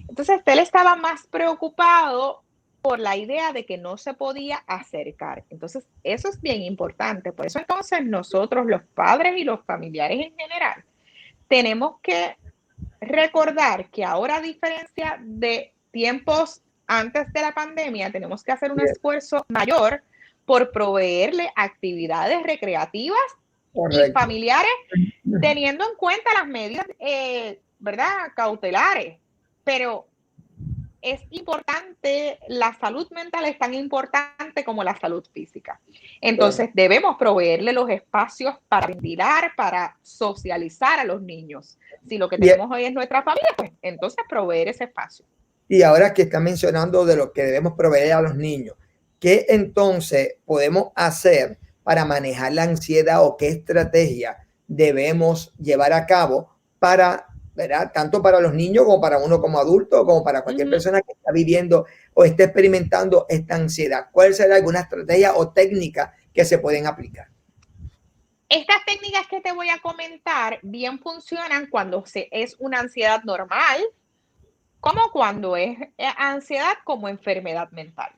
B: Entonces, él estaba más preocupado por la idea de que no se podía acercar. Entonces, eso es bien importante. Por eso entonces nosotros, los padres y los familiares en general, tenemos que recordar que ahora, a diferencia de tiempos antes de la pandemia, tenemos que hacer un esfuerzo mayor por proveerle actividades recreativas y familiares, teniendo en cuenta las medidas, ¿verdad?, cautelares. Pero es importante, la salud mental es tan importante como la salud física. Entonces, debemos proveerle los espacios para ventilar, para socializar a los niños. Si lo que tenemos hoy es nuestra familia, pues entonces proveer ese espacio.
A: Y ahora que está mencionando de lo que debemos proveer a los niños, ¿qué entonces podemos hacer para manejar la ansiedad o qué estrategia debemos llevar a cabo para, ¿verdad?, tanto para los niños como para uno como adulto, como para cualquier persona que está viviendo o esté experimentando esta ansiedad? ¿Cuál será alguna estrategia o técnica que se pueden aplicar?
B: Estas técnicas que te voy a comentar bien funcionan cuando es una ansiedad normal, como cuando es ansiedad como enfermedad mental.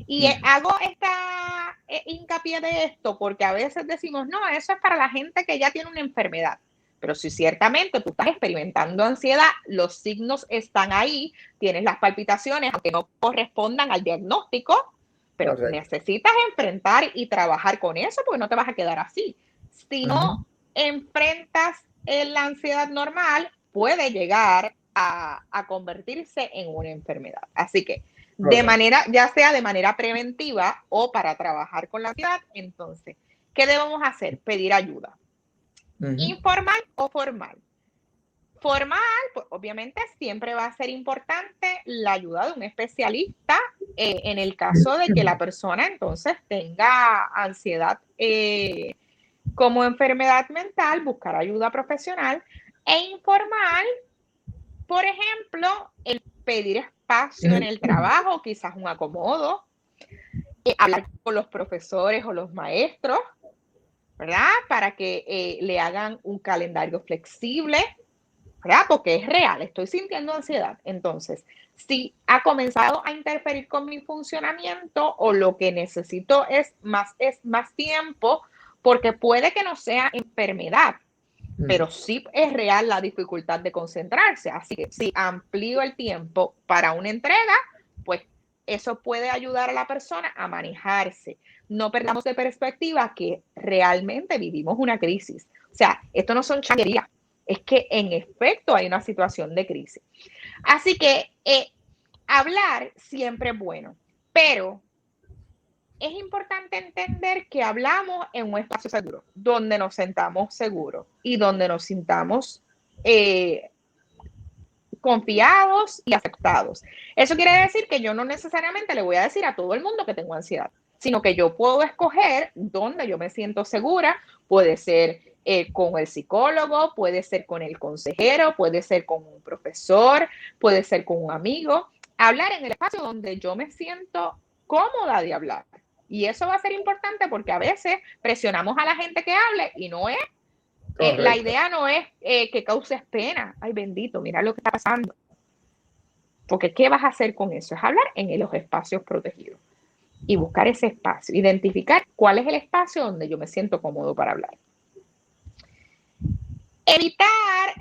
B: Y hago esta hincapié de esto porque a veces decimos, no, eso es para la gente que ya tiene una enfermedad. Pero si ciertamente tú estás experimentando ansiedad, los signos están ahí, tienes las palpitaciones, aunque no correspondan al diagnóstico, pero necesitas enfrentar y trabajar con eso porque no te vas a quedar así. Si no enfrentas la ansiedad normal, puede llegar a convertirse en una enfermedad. Así que de manera, ya sea de manera preventiva o para trabajar con la ansiedad, entonces, ¿qué debemos hacer? Pedir ayuda. Informal o formal. Formal, pues obviamente siempre va a ser importante la ayuda de un especialista en el caso de que la persona entonces tenga ansiedad como enfermedad mental, buscar ayuda profesional. E informal, por ejemplo, el pedir espacio en el trabajo, quizás un acomodo, hablar con los profesores o los maestros, ¿verdad?, para que le hagan un calendario flexible, ¿verdad?, porque es real, estoy sintiendo ansiedad. Entonces, si ha comenzado a interferir con mi funcionamiento o lo que necesito es más tiempo, porque puede que no sea enfermedad, pero sí es real la dificultad de concentrarse. Así que si amplío el tiempo para una entrega, pues eso puede ayudar a la persona a manejarse. No perdamos de perspectiva que realmente vivimos una crisis. O sea, esto no son changuerías, es que en efecto hay una situación de crisis. Así que hablar siempre es bueno, pero es importante entender que hablamos en un espacio seguro, donde nos sentamos seguros y donde nos sintamos confiados y aceptados. Eso quiere decir que yo no necesariamente le voy a decir a todo el mundo que tengo ansiedad, sino que yo puedo escoger dónde yo me siento segura. Puede ser con el psicólogo, puede ser con el consejero, puede ser con un profesor, puede ser con un amigo. Hablar en el espacio donde yo me siento cómoda de hablar. Y eso va a ser importante porque a veces presionamos a la gente que hable y no es. La idea no es que causes pena. Ay, bendito, mira lo que está pasando. Porque ¿qué vas a hacer con eso? Es hablar en los espacios protegidos y buscar ese espacio, identificar cuál es el espacio donde yo me siento cómodo para hablar. Evitar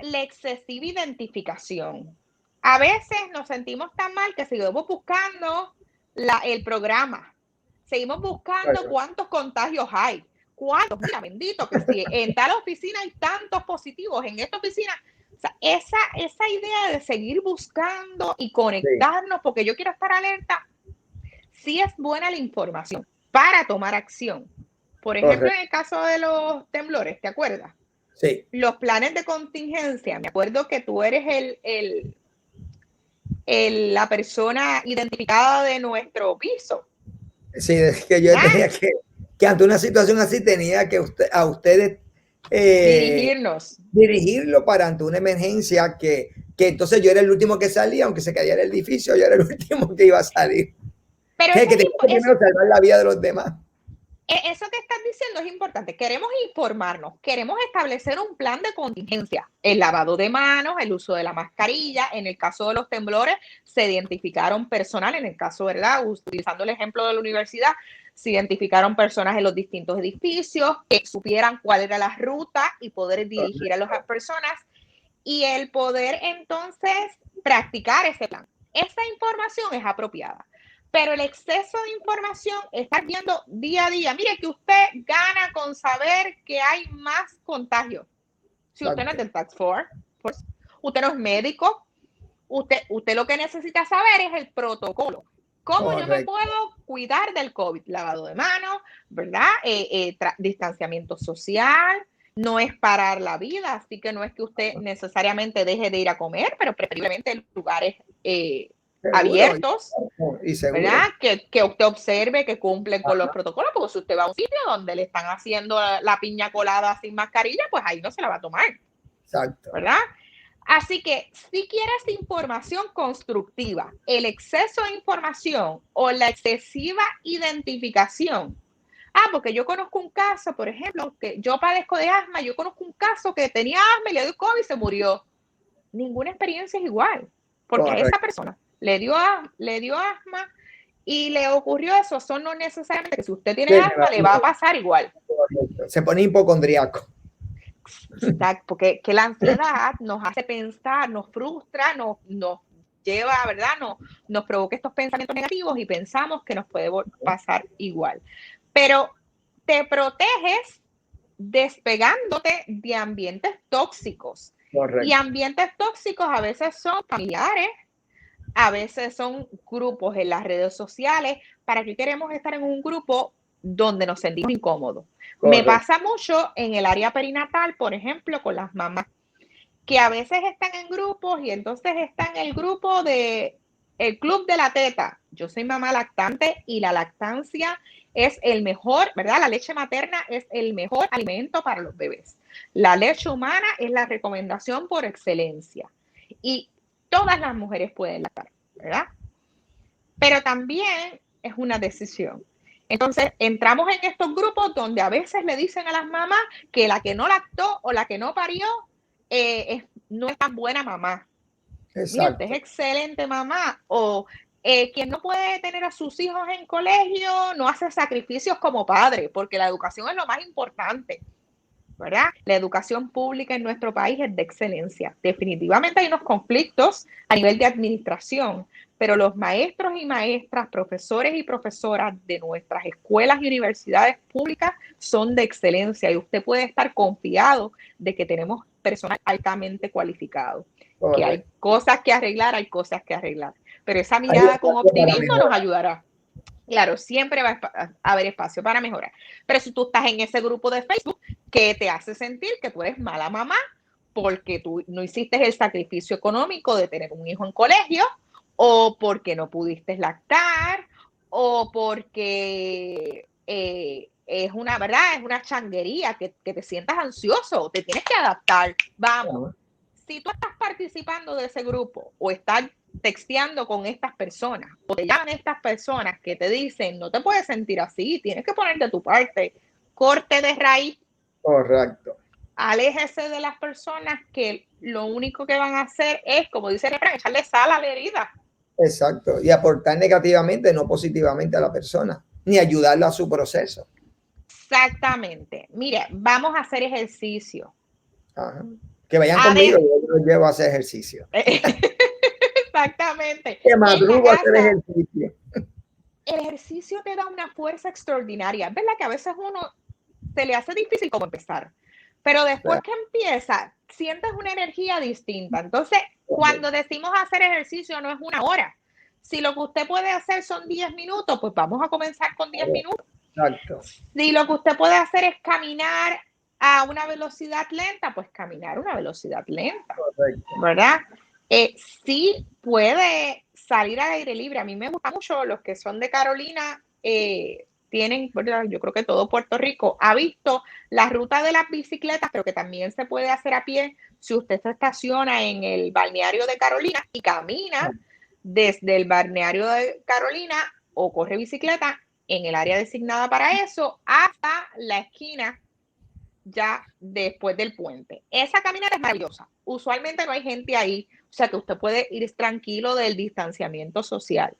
B: la excesiva identificación. A veces nos sentimos tan mal que seguimos buscando el programa. Seguimos buscando cuántos contagios hay. ¿Cuántos? Mira, bendito, que si en tal oficina hay tantos positivos, en esta oficina. O sea, esa idea de seguir buscando y conectarnos, porque yo quiero estar alerta, sí es buena la información para tomar acción. Por ejemplo, en el caso de los temblores, ¿te acuerdas?
A: Sí.
B: Los planes de contingencia. Me acuerdo que tú eres la persona identificada de nuestro piso.
A: Sí, es que yo tenía que ante una situación así tenía que a ustedes dirigirlo para ante una emergencia que entonces yo era el último que salía, aunque se cayera el edificio, yo era el último que iba a salir.
B: Pero
A: que tenía que primero salvar la vida de los demás.
B: Eso que estás diciendo es importante. Queremos informarnos, queremos establecer un plan de contingencia. El lavado de manos, el uso de la mascarilla. En el caso de los temblores, se identificaron personal. En el caso, ¿verdad? Utilizando el ejemplo de la universidad, se identificaron personas en los distintos edificios que supieran cuál era la ruta y poder dirigir a las personas y el poder entonces practicar ese plan. Esa información es apropiada. Pero el exceso de información, estar viendo día a día, mire que usted gana con saber que hay más contagio. Si usted no es del Task Force, usted no es médico, usted lo que necesita saber es el protocolo. ¿Cómo yo me puedo cuidar del COVID? Lavado de manos, ¿verdad? Distanciamiento social, no es parar la vida, así que no es que usted necesariamente deje de ir a comer, pero preferiblemente en lugares abiertos,
A: y seguro,
B: ¿verdad? Que usted observe que cumplen con los protocolos, porque si usted va a un sitio donde le están haciendo la piña colada sin mascarilla, pues ahí no se la va a tomar.
A: Exacto.
B: ¿Verdad? Así que si quieres información constructiva, el exceso de información o la excesiva identificación. Porque yo conozco un caso, por ejemplo, que yo padezco de asma, yo conozco un caso que tenía asma y le dio COVID y se murió. Ninguna experiencia es igual, porque a esa persona le dio asma y le ocurrió eso. Son no necesariamente que si usted tiene asma le va a pasar igual.
A: Se pone hipocondriaco.
B: Porque que la ansiedad nos hace pensar, nos frustra, nos lleva, ¿verdad? Nos provoca estos pensamientos negativos y pensamos que nos puede pasar igual. Pero te proteges despegándote de ambientes tóxicos. Correcto. Y ambientes tóxicos a veces son familiares, a veces son grupos en las redes sociales. ¿Para qué queremos estar en un grupo donde nos sentimos incómodos? Correcto. Me pasa mucho en el área perinatal, por ejemplo, con las mamás, que a veces están en grupos y entonces están en el grupo de el club de la teta. Yo soy mamá lactante y la lactancia es el mejor, ¿verdad? La leche materna es el mejor alimento para los bebés. La leche humana es la recomendación por excelencia. Y todas las mujeres pueden lactar, ¿verdad? Pero también es una decisión. Entonces, entramos en estos grupos donde a veces le dicen a las mamás que la que no lactó o la que no parió no es tan buena mamá. Mira, usted es excelente mamá. O quien no puede tener a sus hijos en colegio no hace sacrificios como padre, porque la educación es lo más importante, ¿verdad? La educación pública en nuestro país es de excelencia. Definitivamente hay unos conflictos a nivel de administración, pero los maestros y maestras, profesores y profesoras de nuestras escuelas y universidades públicas son de excelencia y usted puede estar confiado de que tenemos personal altamente cualificado. Que hay cosas que arreglar, pero esa mirada con optimismo nos ayudará. Claro, siempre va a haber espacio para mejorar. Pero si tú estás en ese grupo de Facebook que te hace sentir que tú eres mala mamá porque tú no hiciste el sacrificio económico de tener un hijo en colegio, o porque no pudiste lactar, o porque es una, ¿verdad? Es una changuería que te sientas ansioso, te tienes que adaptar. Vamos. Si tú estás participando de ese grupo o estás texteando con estas personas o te llaman estas personas que te dicen no te puedes sentir así, tienes que poner de tu parte, corte de raíz.
A: Correcto.
B: Aléjese de las personas que lo único que van a hacer es, como dice el refrán, echarle sal a la herida.
A: Exacto, y aportar negativamente, no positivamente a la persona, ni ayudarla a su proceso.
B: Exactamente. Mire, vamos a hacer ejercicio.
A: Ajá. Que vayan conmigo, yo los llevo a hacer ejercicio.
B: Exactamente.
A: Que madrugo a hacer ejercicio.
B: El ejercicio te da una fuerza extraordinaria. ¿Verdad que a veces uno se le hace difícil como empezar? Pero después que empieza, sientes una energía distinta. Entonces, cuando decimos hacer ejercicio, no es una hora. Si lo que usted puede hacer son 10 minutos, pues vamos a comenzar con 10 minutos.
A: Exacto.
B: Si lo que usted puede hacer es caminar a una velocidad lenta, pues caminar a una velocidad lenta. Correcto. ¿Verdad? Sí puede salir al aire libre. A mí me gusta mucho los que son de Carolina. Tienen, ¿verdad? Yo creo que todo Puerto Rico ha visto la ruta de las bicicletas, pero que también se puede hacer a pie si usted se estaciona en el balneario de Carolina y camina desde el balneario de Carolina o corre bicicleta en el área designada para eso hasta la esquina ya después del puente. Esa caminata es maravillosa. Usualmente no hay gente ahí, o sea que usted puede ir tranquilo del distanciamiento social.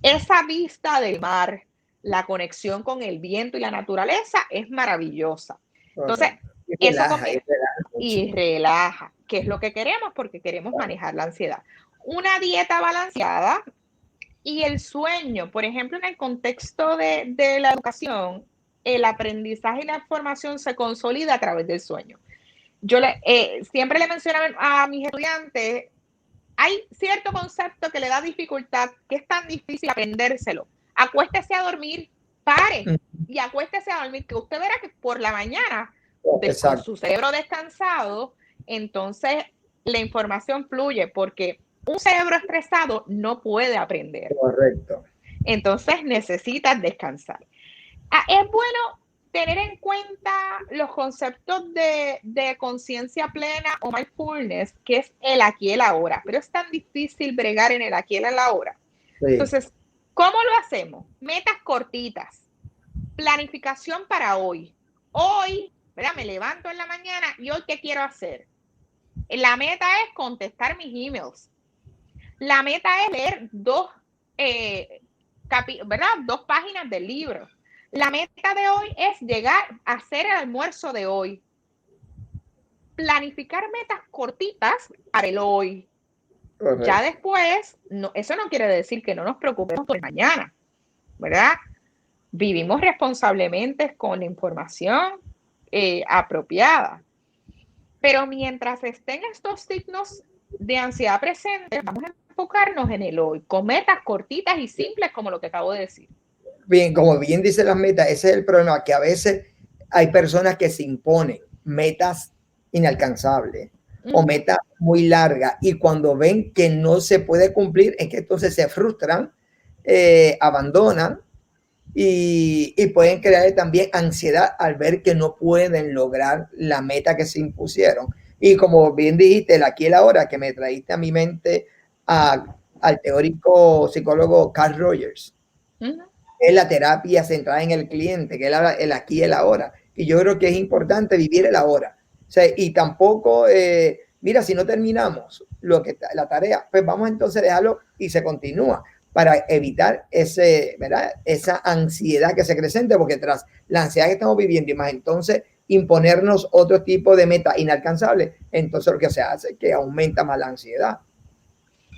B: Esa vista del mar, la conexión con el viento y la naturaleza es maravillosa. Entonces, eso y relaja, que es lo que queremos porque queremos manejar la ansiedad. Una dieta balanceada y el sueño, por ejemplo, en el contexto de la educación, el aprendizaje y la formación se consolida a través del sueño. Yo siempre le menciono a mis estudiantes, hay cierto concepto que le da dificultad, que es tan difícil aprendérselo. Acuéstese a dormir, pare y acuéstese a dormir, que usted verá que por la mañana, con su cerebro descansado, entonces la información fluye, porque un cerebro estresado no puede aprender.
A: Correcto.
B: Entonces necesitas descansar. Es bueno tener en cuenta los conceptos de conciencia plena o mindfulness, que es el aquí y el ahora, pero es tan difícil bregar en el aquí y el ahora. Sí. Entonces, ¿cómo lo hacemos? Metas cortitas, planificación para hoy. Hoy, ¿verdad? Me levanto en la mañana y hoy, ¿qué quiero hacer? La meta es contestar mis emails. La meta es leer dos páginas del libro. La meta de hoy es llegar a hacer el almuerzo de hoy. Planificar metas cortitas para el hoy. Correcto. Ya después, eso no quiere decir que no nos preocupemos por mañana, ¿verdad? Vivimos responsablemente con la información apropiada. Pero mientras estén estos signos de ansiedad presentes, vamos a enfocarnos en el hoy, con metas cortitas y simples, como lo que acabo de decir.
A: Bien, como bien dice las metas, ese es el problema, que a veces hay personas que se imponen metas inalcanzables o metas muy largas, y cuando ven que no se puede cumplir, es que entonces se frustran, abandonan y pueden crear también ansiedad al ver que no pueden lograr la meta que se impusieron. Y como bien dijiste, el aquí y el ahora, que me traíste a mi mente al teórico psicólogo Carl Rogers. Es la terapia centrada en el cliente, que es el aquí y el ahora. Y yo creo que es importante vivir el ahora. O sea, y tampoco, mira, si no terminamos la tarea, pues vamos entonces a dejarlo y se continúa para evitar esa ansiedad que se presente, porque tras la ansiedad que estamos viviendo y más entonces imponernos otro tipo de meta inalcanzable, entonces lo que se hace es que aumenta más la ansiedad.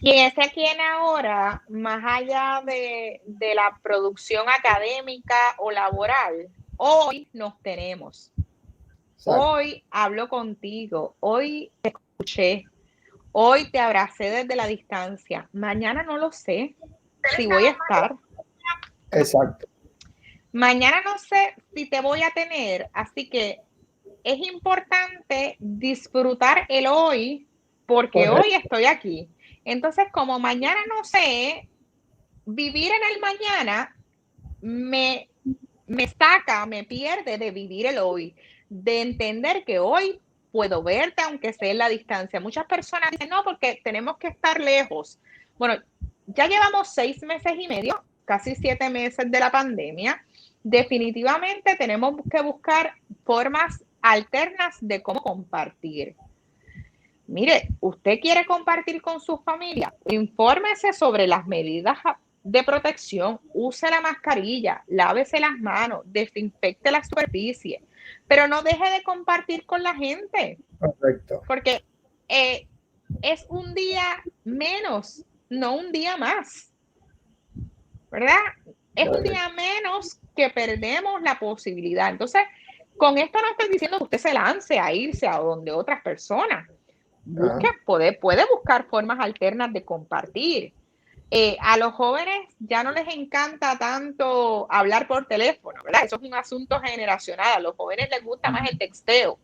B: Y en ese aquí en ahora, más allá de la producción académica o laboral, hoy nos tenemos. Exacto. Hoy hablo contigo, hoy te escuché, hoy te abracé desde la distancia. Mañana no lo sé si voy a estar.
A: Exacto.
B: Mañana no sé si te voy a tener, así que es importante disfrutar el hoy, porque correcto, hoy estoy aquí. Entonces, como mañana no sé, vivir en el mañana me pierde de vivir el hoy, de entender que hoy puedo verte aunque sea en la distancia. Muchas personas dicen, no, porque tenemos que estar lejos. Bueno, ya llevamos 6 meses y medio, casi 7 meses de la pandemia. Definitivamente tenemos que buscar formas alternas de cómo compartir. Mire, usted quiere compartir con su familia, infórmese sobre las medidas de protección, use la mascarilla, lávese las manos, desinfecte la superficie, pero no deje de compartir con la gente.
A: Correcto.
B: Porque es un día menos, no un día más, ¿verdad? Es un día menos que perdemos la posibilidad. Entonces, con esto no estoy diciendo que usted se lance a irse a donde otras personas. Puede buscar formas alternas de compartir. A los jóvenes ya no les encanta tanto hablar por teléfono, ¿verdad? Eso es un asunto generacional. A los jóvenes les gusta más el texteo.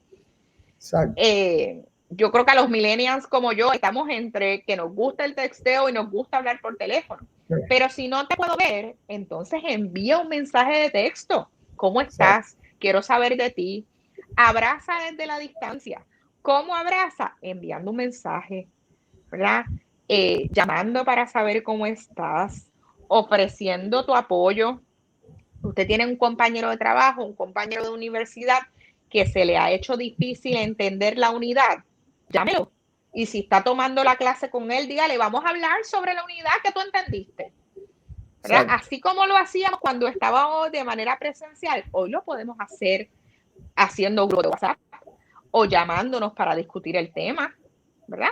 B: Yo creo que a los millennials como yo estamos entre que nos gusta el texteo y nos gusta hablar por teléfono. Pero si no te puedo ver, entonces envía un mensaje de texto. ¿Cómo estás? Quiero saber de ti. Abraza desde la distancia. ¿Cómo abraza? Enviando un mensaje, ¿verdad? Llamando para saber cómo estás, ofreciendo tu apoyo, Usted tiene un compañero de trabajo, un compañero de universidad que se le ha hecho difícil entender la unidad, llámelo. Y si está tomando la clase con él, dígale, vamos a hablar sobre la unidad que tú entendiste. ¿Verdad? Así como lo hacíamos cuando estábamos de manera presencial, hoy lo podemos hacer haciendo grupo de WhatsApp o llamándonos para discutir el tema, ¿verdad?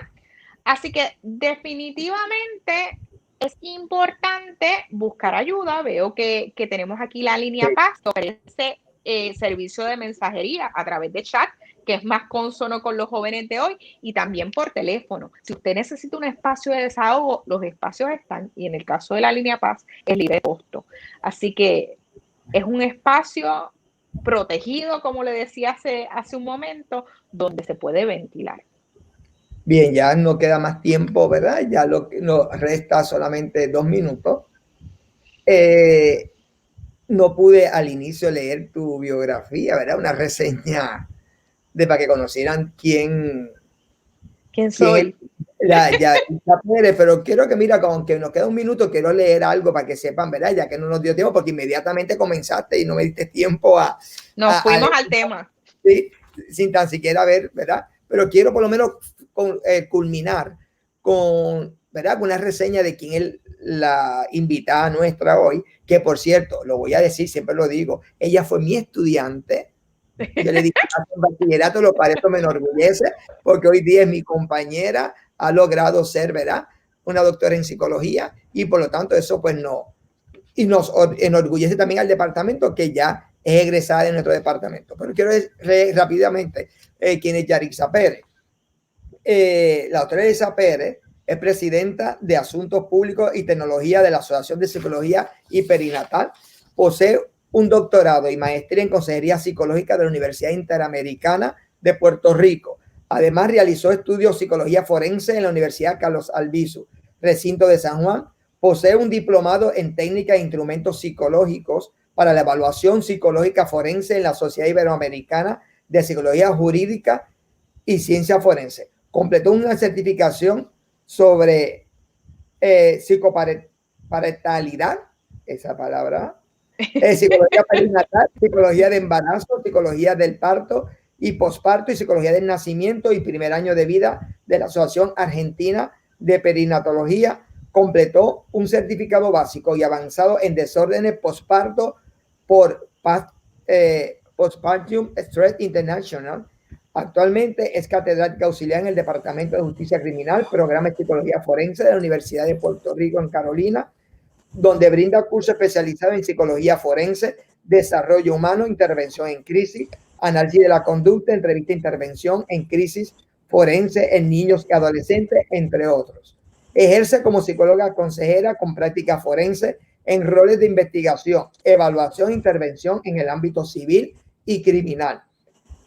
B: Así que definitivamente es importante buscar ayuda. Veo que tenemos aquí la línea Paz, que ofrece servicio de mensajería a través de chat, que es más consono con los jóvenes de hoy, y también por teléfono. Si usted necesita un espacio de desahogo, los espacios están, y en el caso de la línea Paz es libre de costo. Así que es un espacio protegido, como le decía hace un momento, donde se puede ventilar.
A: Bien, ya no queda más tiempo, ¿verdad? Ya nos resta solamente 2 minutos. No pude al inicio leer tu biografía, ¿verdad? Una reseña para que conocieran quién
B: soy.
A: Pero quiero que, mira, aunque nos queda un minuto, quiero leer algo para que sepan, ¿verdad? Ya que no nos dio tiempo, porque inmediatamente comenzaste y no me diste tiempo
B: Nos fuimos al tema.
A: Sí, sin tan siquiera ver, ¿verdad? Pero quiero por lo menos culminar con, ¿verdad? Con una reseña de quién es la invitada nuestra hoy, que por cierto, lo voy a decir, siempre lo digo, ella fue mi estudiante. Yo le dije, en bachillerato, lo para esto me enorgullece, porque hoy día es mi compañera, ha logrado ser, ¿verdad?, una doctora en psicología, y por lo tanto eso pues no, y nos enorgullece también al departamento, que ya es egresada de nuestro departamento. Pero quiero leer rápidamente quién es Yarixa Pérez. La doctora Yarixa Pérez es presidenta de Asuntos Públicos y Tecnología de la Asociación de Psicología y Perinatal. Posee un doctorado y maestría en Consejería Psicológica de la Universidad Interamericana de Puerto Rico. Además, realizó estudios de psicología forense en la Universidad Carlos Albizu, recinto de San Juan. Posee un diplomado en técnica e instrumentos psicológicos para la evaluación psicológica forense en la Sociedad Iberoamericana de Psicología Jurídica y Ciencia Forense. Completó una certificación sobre psicoparentalidad, esa palabra, psicología perinatal, psicología de embarazo, psicología del parto y posparto, y psicología del nacimiento y primer año de vida de la Asociación Argentina de Perinatología. Completó un certificado básico y avanzado en desórdenes posparto por Postpartum Stress International. Actualmente es catedrática auxiliar en el Departamento de Justicia Criminal, programa de Psicología Forense de la Universidad de Puerto Rico en Carolina, donde brinda curso especializado en psicología forense, desarrollo humano, intervención en crisis, análisis de la conducta, entrevista e intervención en crisis forense en niños y adolescentes, entre otros. Ejerce como psicóloga consejera con práctica forense en roles de investigación, evaluación e intervención en el ámbito civil y criminal.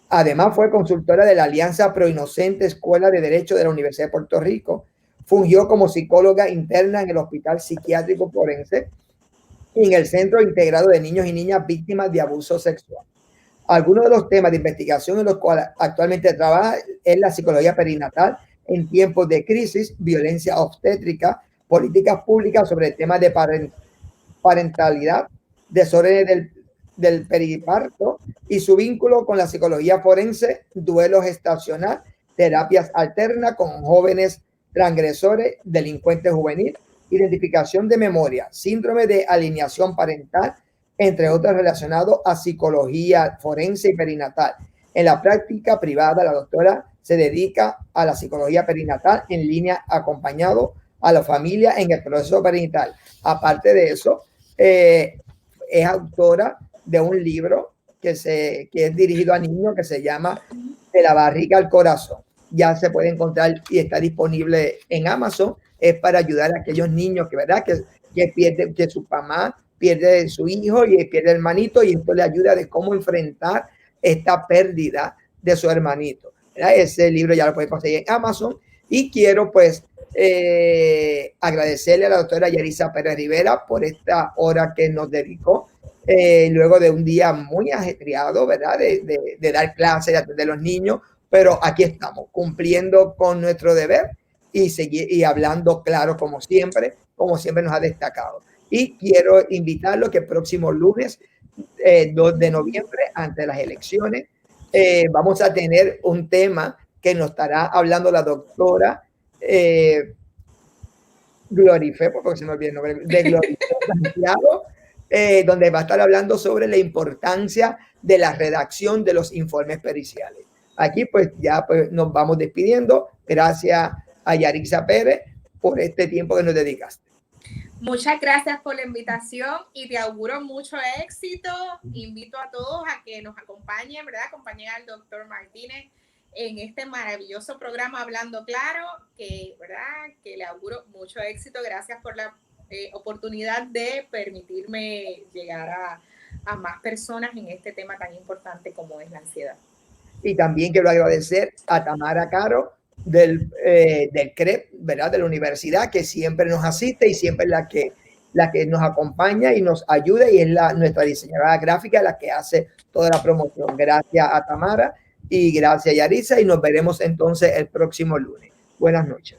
A: Además, fue consultora de la Alianza Pro Inocente Escuela de Derecho de la Universidad de Puerto Rico. Fungió como psicóloga interna en el Hospital Psiquiátrico Forense y en el Centro Integrado de Niños y Niñas Víctimas de Abuso Sexual. Algunos de los temas de investigación en los cuales actualmente trabaja es la psicología perinatal en tiempos de crisis, violencia obstétrica, políticas públicas sobre temas de parentalidad, desórdenes del periparto y su vínculo con la psicología forense, duelo gestacional, terapias alternas con jóvenes transgresores, delincuentes juvenil, identificación de memoria, síndrome de alineación parental, entre otros relacionados a psicología forense y perinatal. En la práctica privada, la doctora se dedica a la psicología perinatal en línea, acompañado a la familia en el proceso perinatal. Aparte de eso, es autora de un libro que es dirigido a niños, que se llama De la barriga al corazón. Ya se puede encontrar y está disponible en Amazon. Es para ayudar a aquellos niños que pierden, que su mamá pierde su hijo y pierde el hermanito, y esto le ayuda de cómo enfrentar esta pérdida de su hermanito, ¿verdad? Ese libro ya lo pueden conseguir en Amazon. Y quiero pues agradecerle a la doctora Yarixa Pérez Rivera por esta hora que nos dedicó, luego de un día muy ajetreado, ¿verdad? De dar clases, de atender a los niños, pero aquí estamos cumpliendo con nuestro deber y hablando claro como siempre nos ha destacado. Y quiero invitarlo que el próximo lunes 2 de noviembre, antes de las elecciones. Vamos a tener un tema que nos estará hablando la doctora Glorife, porque se me olvidó el nombre, de Glorife Santiago, donde va a estar hablando sobre la importancia de la redacción de los informes periciales. Aquí pues ya pues, nos vamos despidiendo. Gracias a Yarixa Pérez por este tiempo que nos dedicaste.
C: Muchas gracias por la invitación y te auguro mucho éxito. Invito a todos a que nos acompañen, ¿verdad? Acompañen al doctor Martínez en este maravilloso programa Hablando Claro, ¿verdad? Que le auguro mucho éxito. Gracias por la oportunidad de permitirme llegar a más personas en este tema tan importante como es la ansiedad.
A: Y también quiero agradecer a Tamara Caro del CREP, ¿verdad? De la universidad, que siempre nos asiste y siempre es la que nos acompaña y nos ayuda, y es nuestra diseñadora gráfica la que hace toda la promoción. Gracias a Tamara y gracias a Yarixa, y nos veremos entonces el próximo lunes. Buenas noches.